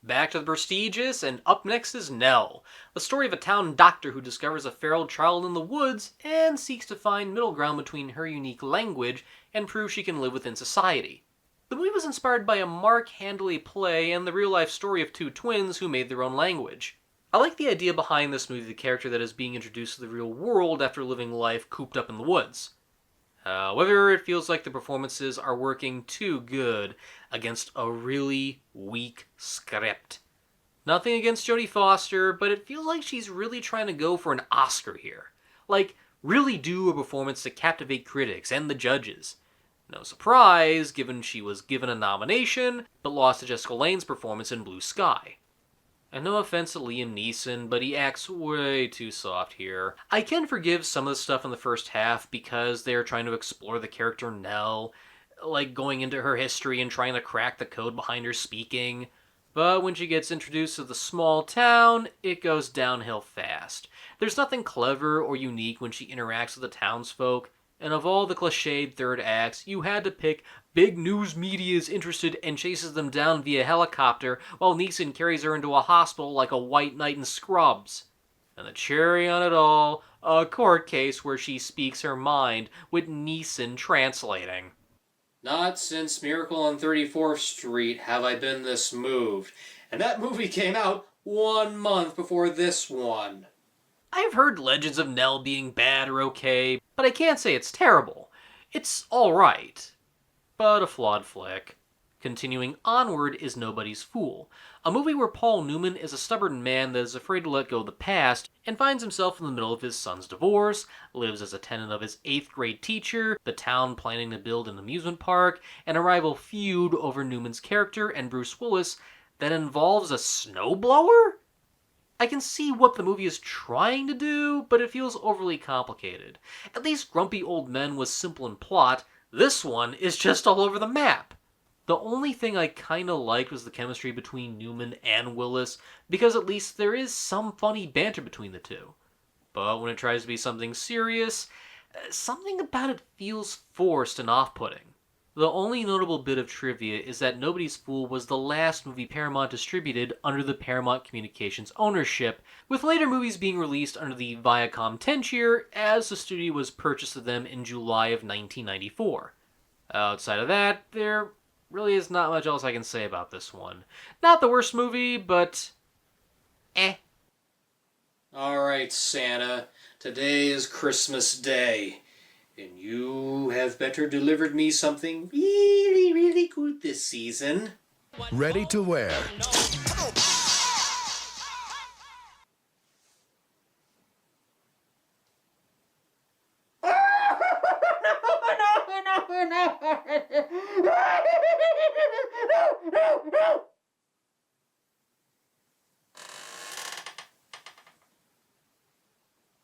Back to the prestigious, and up next is Nell, the story of a town doctor who discovers a feral child in the woods and seeks to find middle ground between her unique language and prove she can live within society. The movie was inspired by a Mark Handley play and the real-life story of two twins who made their own language. I like the idea behind this movie, the character that is being introduced to the real world after living life cooped up in the woods. However, it feels like the performances are working too good against a really weak script. Nothing against Jodie Foster, but it feels like she's really trying to go for an Oscar here. Like, really do a performance to captivate critics and the judges. No surprise, given she was given a nomination, but lost to Jessica Lange's performance in BlueSky. And no offense to Liam Neeson, but he acts way too soft here. I can forgive some of the stuff in the first half because they're trying to explore the character Nell, like going into her history and trying to crack the code behind her speaking. But when she gets introduced to the small town, it goes downhill fast. There's nothing clever or unique when she interacts with the townsfolk, and of all the cliched third acts, you had to pick big news media is interested and chases them down via helicopter while Neeson carries her into a hospital like a white knight in Scrubs. And the cherry on it all, a court case where she speaks her mind with Neeson translating. Not since Miracle on 34th Street have I been this moved. And that movie came out 1 month before this one. I've heard legends of Nell being bad or okay, but I can't say it's terrible. It's alright, but a flawed flick. Continuing onward is Nobody's Fool, a movie where Paul Newman is a stubborn man that is afraid to let go of the past and finds himself in the middle of his son's divorce, lives as a tenant of his 8th grade teacher, the town planning to build an amusement park, and a rival feud over Newman's character and Bruce Willis that involves a snowblower? I can see what the movie is trying to do, but it feels overly complicated. At least Grumpy Old Men was simple in plot. This one is just all over the map. The only thing I kinda liked was the chemistry between Newman and Willis, because at least there is some funny banter between the two. But when it tries to be something serious, something about it feels forced and off-putting. The only notable bit of trivia is that Nobody's Fool was the last movie Paramount distributed under the Paramount Communications ownership, with later movies being released under the Viacom tenure as the studio was purchased of them in July of 1994. Outside of that, there really is not much else I can say about this one. Not the worst movie, but Alright, Santa. Today is Christmas Day. And you have better delivered me something really, really good this season. Ready to wear.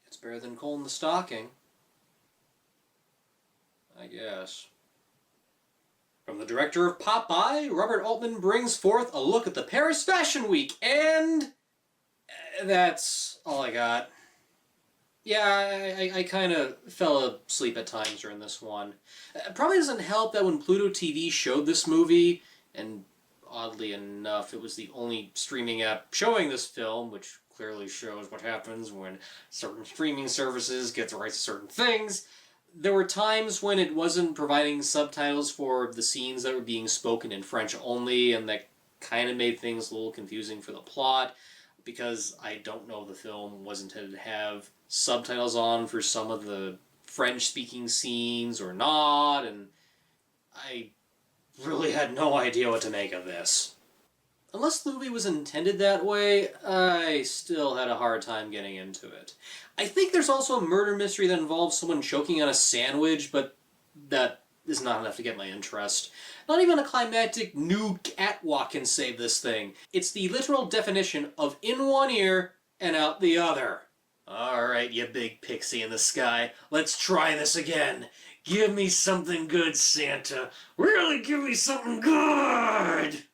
It's better than coal in the stocking, I guess. From the director of Popeye, Robert Altman brings forth a look at the Paris Fashion Week, and that's all I got. Yeah, I kind of fell asleep at times during this one. It probably doesn't help that when Pluto TV showed this movie, and oddly enough, it was the only streaming app showing this film, which clearly shows what happens when certain streaming services get the rights to certain things. There were times when it wasn't providing subtitles for the scenes that were being spoken in French only, and that kind of made things a little confusing for the plot, because I don't know if the film was intended to have subtitles on for some of the French-speaking scenes or not, and I really had no idea what to make of this. Unless the movie was intended that way, I still had a hard time getting into it. I think there's also a murder mystery that involves someone choking on a sandwich, but that is not enough to get my interest. Not even a climactic nude catwalk can save this thing. It's the literal definition of in one ear and out the other. Alright, you big pixie in the sky, let's try this again. Give me something good, Santa. Really give me something good!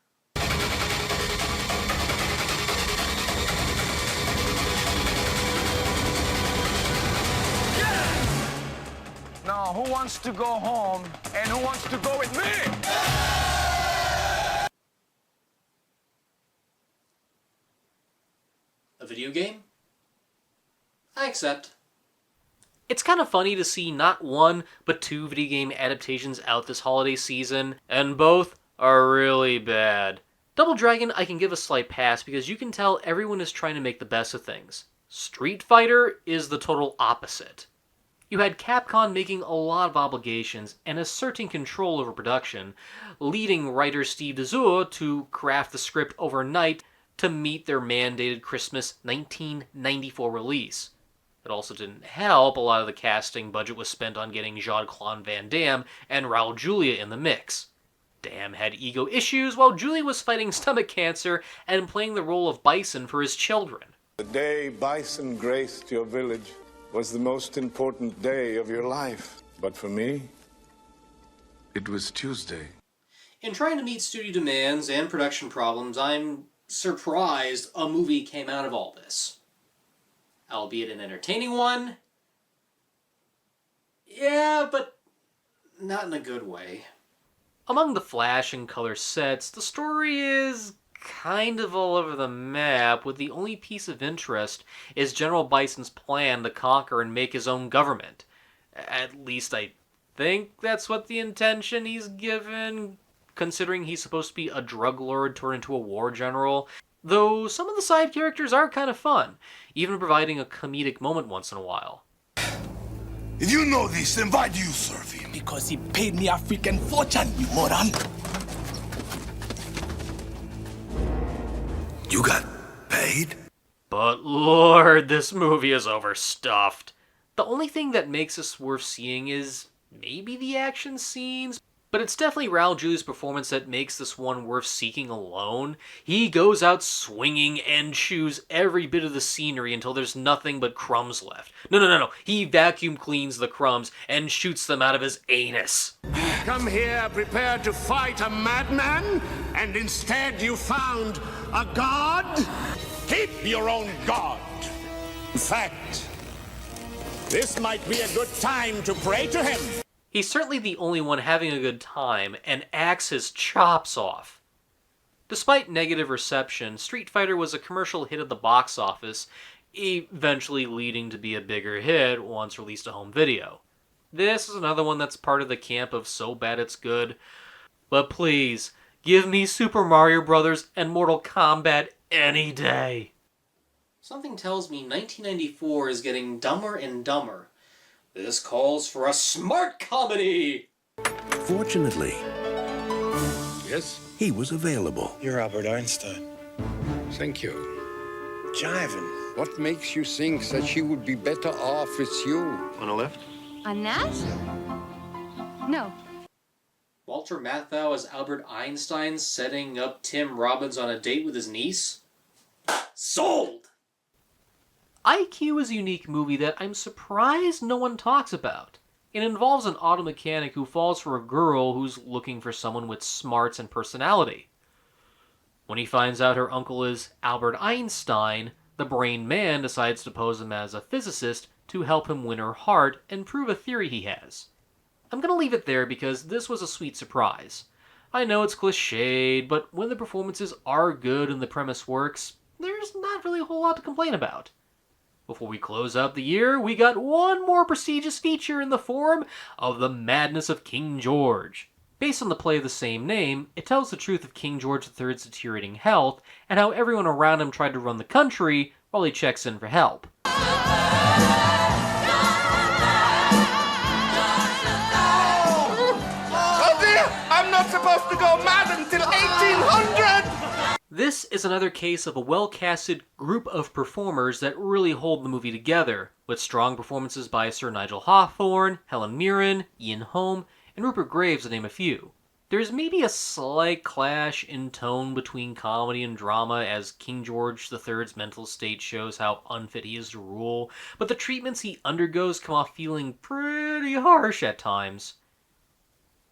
Now, who wants to go home and who wants to go with me? A video game? I accept. It's kind of funny to see not one, but 2 video game adaptations out this holiday season, and both are really bad. Double Dragon I can give a slight pass because you can tell everyone is trying to make the best of things. Street Fighter is the total opposite. You had Capcom making a lot of obligations and asserting control over production, leading writer Steve Dazur to craft the script overnight to meet their mandated Christmas 1994 release. It also didn't help a lot of the casting budget was spent on getting Jean-Claude Van Damme and Raul Julia in the mix. Damme had ego issues while Julia was fighting stomach cancer and playing the role of Bison for his children. The day Bison graced your village was the most important day of your life. But for me, it was Tuesday. In trying to meet studio demands and production problems, I'm surprised a movie came out of all this. Albeit an entertaining one. Yeah, but not in a good way. Among the flash and color sets, the story is kind of all over the map, with the only piece of interest is General Bison's plan to conquer and make his own government. At least I think that's what the intention he's given, considering he's supposed to be a drug lord turned into a war general. Though some of the side characters are kind of fun, even providing a comedic moment once in a while. If you know this, then why do you serve him? Because he paid me a freaking fortune, you moron. You got paid? But lord, this movie is overstuffed. The only thing that makes this worth seeing is maybe the action scenes, but it's definitely Raul Julia's performance that makes this one worth seeking alone. He goes out swinging and chews every bit of the scenery until there's nothing but crumbs left. No. He vacuum cleans the crumbs and shoots them out of his anus. Come here prepared to fight a madman, and instead you found a god? Keep your own god. In fact, this might be a good time to pray to him. He's certainly the only one having a good time and acts his chops off. Despite negative reception, Street Fighter was a commercial hit at the box office, eventually leading to be a bigger hit once released to home video. This is another one that's part of the camp of so bad it's good. But please, give me Super Mario Bros. And Mortal Kombat any day. Something tells me 1994 is getting dumber and dumber. This calls for a smart comedy! Fortunately, Yes? he was available. You're Albert Einstein. Thank you. Jiving. What makes you think that she would be better off with you? On a lift? On that? No. Walter Matthau as Albert Einstein setting up Tim Robbins on a date with his niece? Sold! IQ is a unique movie that I'm surprised no one talks about. It involves an auto mechanic who falls for a girl who's looking for someone with smarts and personality. When he finds out her uncle is Albert Einstein, the brain man decides to pose him as a physicist to help him win her heart and prove a theory he has. I'm going to leave it there because this was a sweet surprise. I know it's cliched, but when the performances are good and the premise works, there's not really a whole lot to complain about. Before we close out the year, we got one more prestigious feature in the form of The Madness of King George. Based on the play of the same name, it tells the truth of King George III's deteriorating health and how everyone around him tried to run the country while he checks in for help. Oh dear! I'm not supposed to go mad until 1800! This is another case of a well-casted group of performers that really hold the movie together, with strong performances by Sir Nigel Hawthorne, Helen Mirren, Ian Holm, and Rupert Graves to name a few. There's maybe a slight clash in tone between comedy and drama as King George III's mental state shows how unfit he is to rule, but the treatments he undergoes come off feeling pretty harsh at times.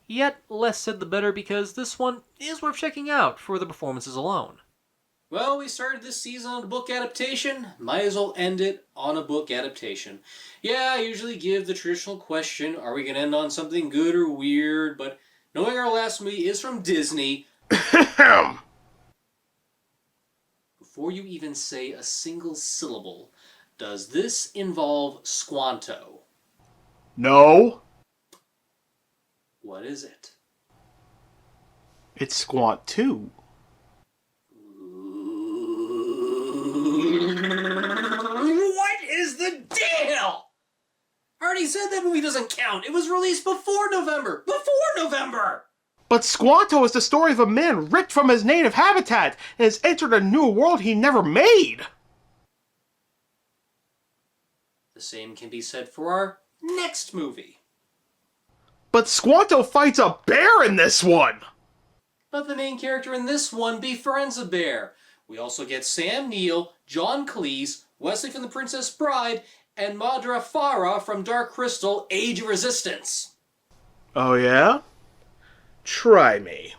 Yet, less said the better because this one is worth checking out for the performances alone. Well, we started this season on a book adaptation. Might as well end it on a book adaptation. Yeah, I usually give the traditional question, are we going to end on something good or weird? But knowing our last movie is from Disney, before you even say a single syllable, does this involve Squanto? No. What is it? It's Squant 2. What is the deal? I already said that movie doesn't count. It was released before November. But Squanto is the story of a man ripped from his native habitat and has entered a new world he never made. The same can be said for our next movie. But Squanto fights a bear in this one! But the main character in this one befriends a bear. We also get Sam Neill, John Cleese, Wesley from The Princess Bride, and Madra Farah from Dark Crystal, Age of Resistance. Oh yeah? Try me.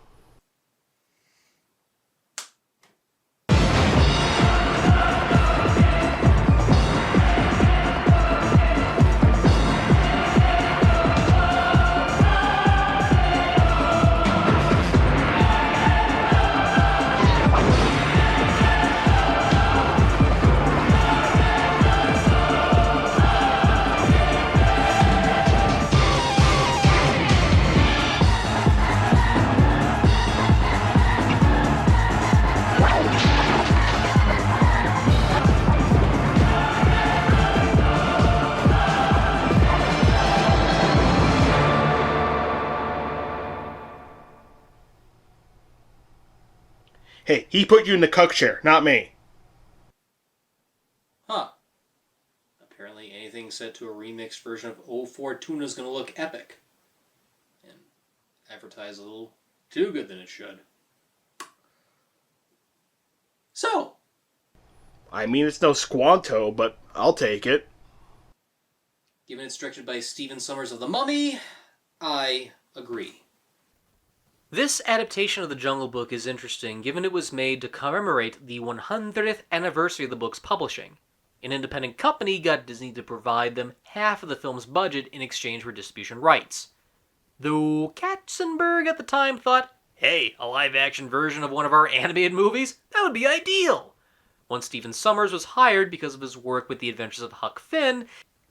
Hey, he put you in the cuck chair, not me. Huh. Apparently anything set to a remixed version of 04 Tuna's gonna look epic. And advertise a little too good than it should. So. I mean, it's no Squanto, but I'll take it. Given it's directed by Stephen Sommers of The Mummy, I agree. This adaptation of The Jungle Book is interesting given it was made to commemorate the 100th anniversary of the book's publishing. An independent company got Disney to provide them half of the film's budget in exchange for distribution rights. Though Katzenberg at the time thought, hey, a live-action version of one of our animated movies? That would be ideal! Once Stephen Sommers was hired because of his work with The Adventures of Huck Finn,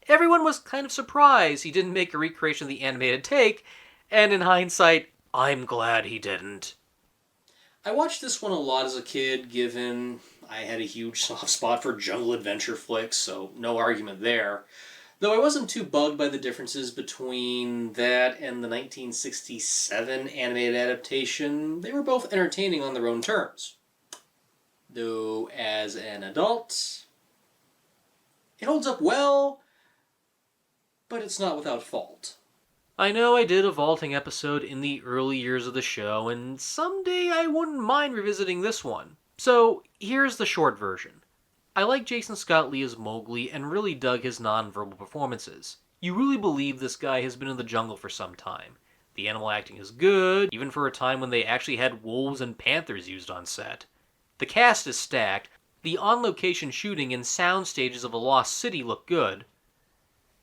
everyone was kind of surprised he didn't make a recreation of the animated take, and in hindsight, I'm glad he didn't. I watched this one a lot as a kid, given I had a huge soft spot for jungle adventure flicks, so no argument there. Though I wasn't too bugged by the differences between that and the 1967 animated adaptation. They were both entertaining on their own terms. Though, as an adult, it holds up well, but it's not without fault. I know I did a vaulting episode in the early years of the show, and someday I wouldn't mind revisiting this one. So, here's the short version. I like Jason Scott Lee as Mowgli and really dug his non-verbal performances. You really believe this guy has been in the jungle for some time. The animal acting is good, even for a time when they actually had wolves and panthers used on set. The cast is stacked, the on-location shooting and sound stages of a lost city look good.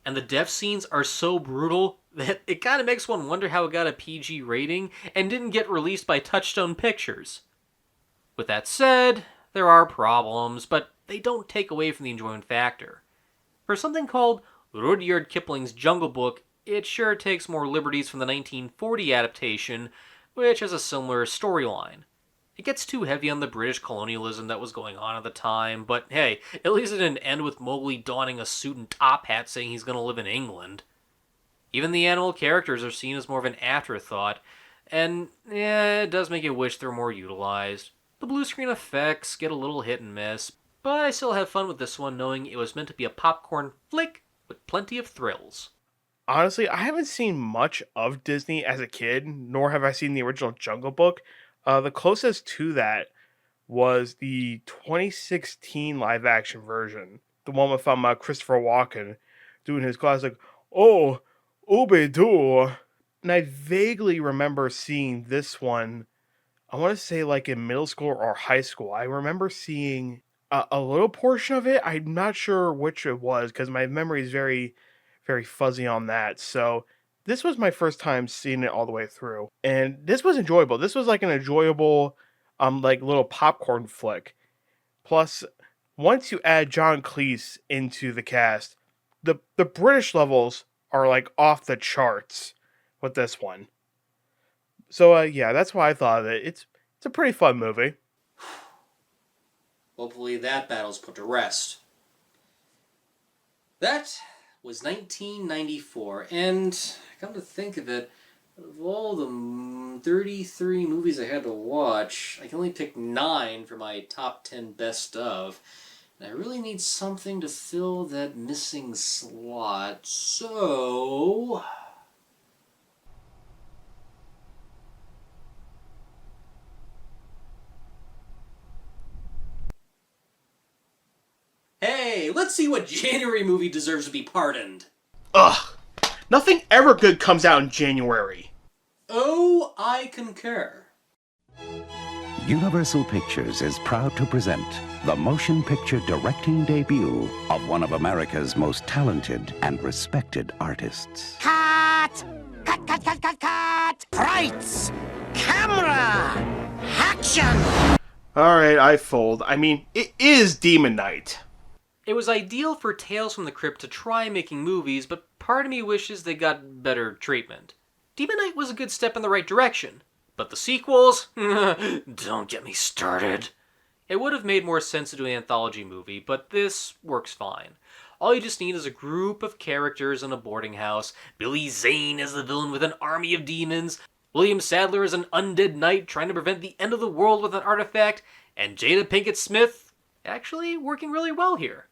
and the death scenes are so brutal that it kind of makes one wonder how it got a PG rating and didn't get released by Touchstone Pictures. With that said, there are problems, but they don't take away from the enjoyment factor. For something called Rudyard Kipling's Jungle Book, it sure takes more liberties from the 1940 adaptation, which has a similar storyline. It gets too heavy on the British colonialism that was going on at the time, but hey, at least it didn't end with Mowgli donning a suit and top hat saying he's going to live in England. Even the animal characters are seen as more of an afterthought, and yeah, it does make you wish they were more utilized. The blue screen effects get a little hit and miss, but I still have fun with this one knowing it was meant to be a popcorn flick with plenty of thrills. Honestly, I haven't seen much of Disney as a kid, nor have I seen the original Jungle Book. The closest to that was the 2016 live-action version, the one with Christopher Walken doing his classic, "Oh, Ooby-Doo." And I vaguely remember seeing this one, I want to say like in middle school or high school. I remember seeing a little portion of it. I'm not sure which it was because my memory is very, very fuzzy on that. So this was my first time seeing it all the way through, and this was enjoyable. This was like an enjoyable, like little popcorn flick. Plus, once you add John Cleese into the cast, the British levels are like off the charts with this one. So yeah, that's why I thought of it. It's a pretty fun movie. Hopefully that battle's put to rest. That was 1994, and come to think of it, of all the 33 movies I had to watch, I can only pick 9 for my top 10 best of, and I really need something to fill that missing slot, so... Hey, let's see what January movie deserves to be pardoned. Ugh. Nothing ever good comes out in January. Oh, I concur. Universal Pictures is proud to present the motion picture directing debut of one of America's most talented and respected artists. Cut! Cut, cut, cut, cut, cut! Frights! Camera! Action! Alright, I fold. I mean, it is Demon Knight. It was ideal for Tales from the Crypt to try making movies, but part of me wishes they got better treatment. Demon Knight was a good step in the right direction, but the sequels? Don't get me started. It would have made more sense to do an anthology movie, but this works fine. All you just need is a group of characters in a boarding house, Billy Zane as the villain with an army of demons, William Sadler as an undead knight trying to prevent the end of the world with an artifact, and Jada Pinkett Smith actually working really well here.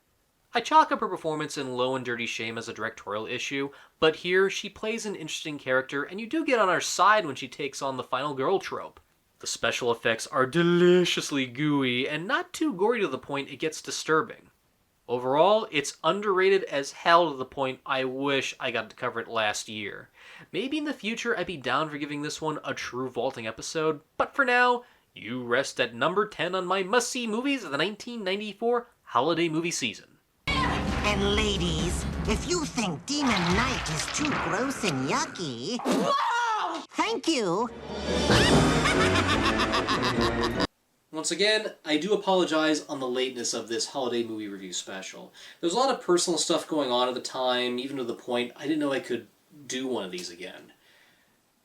I chalk up her performance in Low and Dirty Shame as a directorial issue, but here she plays an interesting character and you do get on her side when she takes on the final girl trope. The special effects are deliciously gooey and not too gory to the point it gets disturbing. Overall, it's underrated as hell to the point I wish I got to cover it last year. Maybe in the future I'd be down for giving this one a true vaulting episode, but for now, you rest at number 10 on my must-see movies of the 1994 holiday movie season. And ladies, if you think Demon Knight is too gross and yucky... Whoa! Thank you! Once again, I do apologize on the lateness of this holiday movie review special. There was a lot of personal stuff going on at the time, even to the point I didn't know I could do one of these again.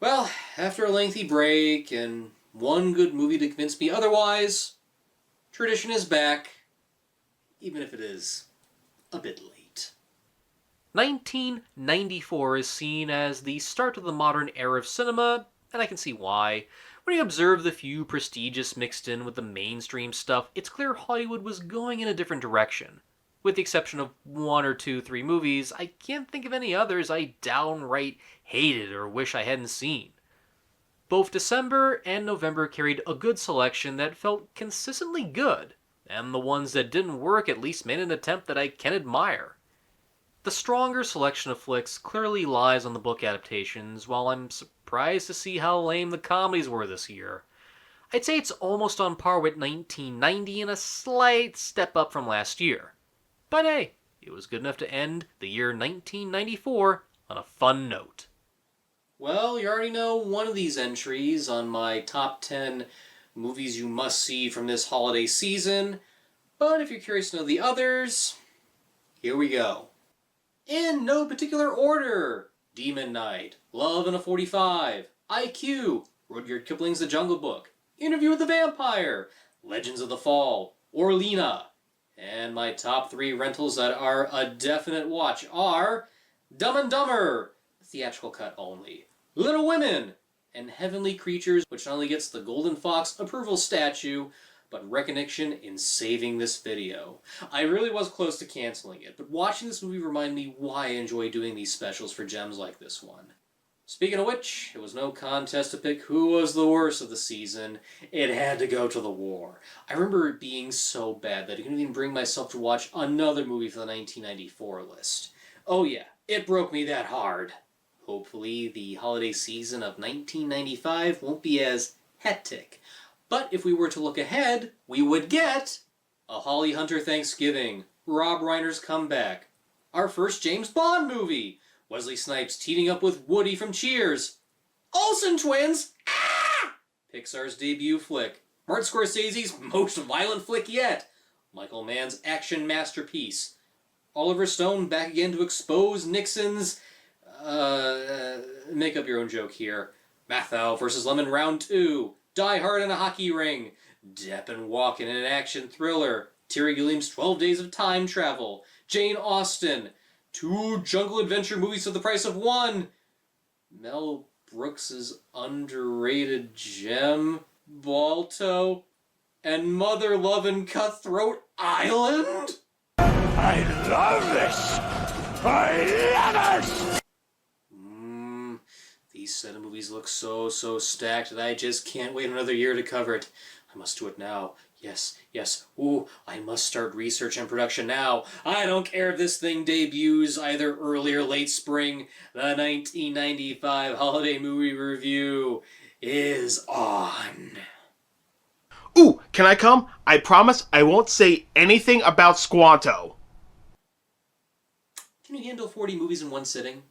Well, after a lengthy break and one good movie to convince me otherwise, tradition is back, even if it is a bit late. 1994 is seen as the start of the modern era of cinema, and I can see why. When you observe the few prestigious mixed in with the mainstream stuff, it's clear Hollywood was going in a different direction. With the exception of 1 or 2, 3 movies, I can't think of any others I downright hated or wish I hadn't seen. Both December and November carried a good selection that felt consistently good, and the ones that didn't work at least made an attempt that I can admire. The stronger selection of flicks clearly lies on the book adaptations, while I'm surprised to see how lame the comedies were this year. I'd say it's almost on par with 1990 and a slight step up from last year. But hey, It was good enough to end the year 1994 on a fun note. Well, you already know one of these entries on my top 10 movies you must see from this holiday season, but if you're curious to know the others, here we go. In no particular order: Demon Knight, Love in a 45, IQ, Rudyard Kipling's The Jungle Book, Interview with the Vampire, Legends of the Fall, Orlina. And my top 3 rentals that are a definite watch are Dumb and Dumber, theatrical cut only, Little Women, and Heavenly Creatures, which not only gets the Golden Fox approval statue, but recognition in saving this video. I really was close to canceling it, but watching this movie reminded me why I enjoy doing these specials for gems like this one. Speaking of which, it was no contest to pick who was the worst of the season. It had to go to The War. I remember it being so bad that I couldn't even bring myself to watch another movie for the 1994 list. Oh yeah, it broke me that hard. Hopefully the holiday season of 1995 won't be as hectic. But if we were to look ahead, we would get a Holly Hunter Thanksgiving, Rob Reiner's comeback, our first James Bond movie, Wesley Snipes teaming up with Woody from Cheers, Olsen Twins, Pixar's debut flick, Martin Scorsese's most violent flick yet, Michael Mann's action masterpiece, Oliver Stone back again to expose Nixon's, make up your own joke here, Mathau vs. Lemon Round 2, Die Hard in a Hockey Ring, Depp and Walken in an action thriller, Terry Gilliam's 12 Days of Time Travel, Jane Austen, 2 jungle adventure movies for the price of 1, Mel Brooks's underrated gem, Balto, and Mother Lovin' Cutthroat Island? I love this! I love it! These set of movies look so stacked that I just can't wait another year to cover it. I must do it now. Yes. Ooh, I must start research and production now. I don't care if this thing debuts either early or late spring. The 1995 holiday movie review is on. Ooh, can I come? I promise I won't say anything about Squanto. Can you handle 40 movies in one sitting?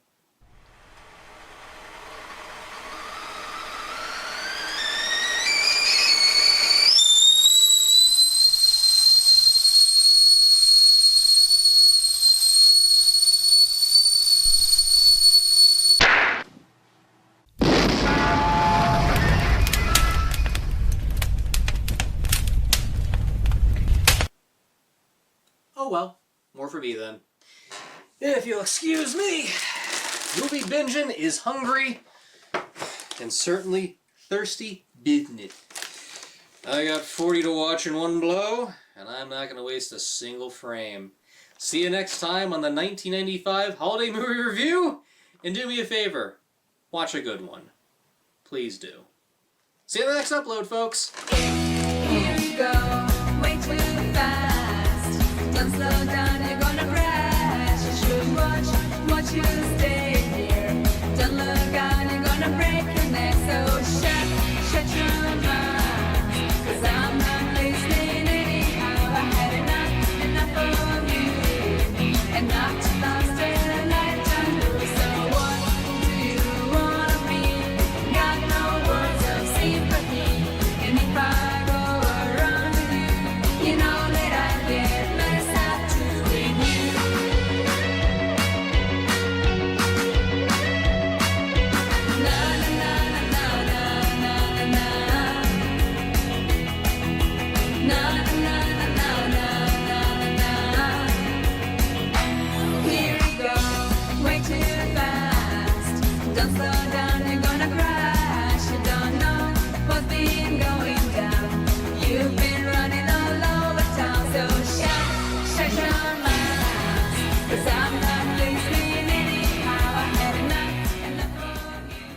Oh well, more for me then. If you'll excuse me, movie binging is hungry and certainly thirsty business. I got 40 to watch in one blow, and I'm not going to waste a single frame. See you next time on the 1995 holiday movie review, and do me a favor, watch a good one. Please do. See you in the next upload, folks. Here you go, way too fast. Don't slow down, you're gonna crash. You should watch you stay here. Don't look out, you're gonna break your neck. So shut your mouth, 'cause I'm not listening anyhow. I had enough of you, and not to last in a lifetime. So what do you wanna be? Got no words of sympathy, and if I go around with you, you know that I get messed up to with you. Na na na na na na na na. Na na na na na na na. Here we go, way too fast. Don't slow down, you're gonna crash. You don't know what's been going down. You've been running all over town, so shut your mouth, 'cause I'm not listening anyhow. I had enough of you.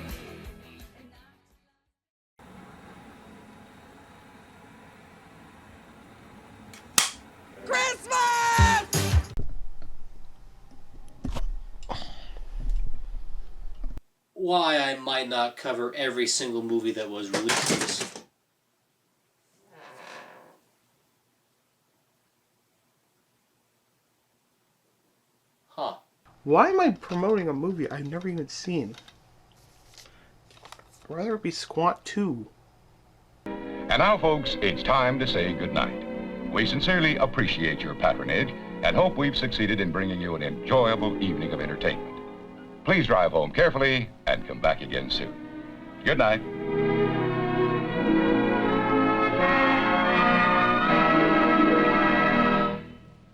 Why I might not cover every single movie that was released. Why am I promoting a movie I've never even seen? I'd rather it be Squat 2. And now, folks, it's time to say goodnight. We sincerely appreciate your patronage and hope we've succeeded in bringing you an enjoyable evening of entertainment. Please drive home carefully and come back again soon. Good night.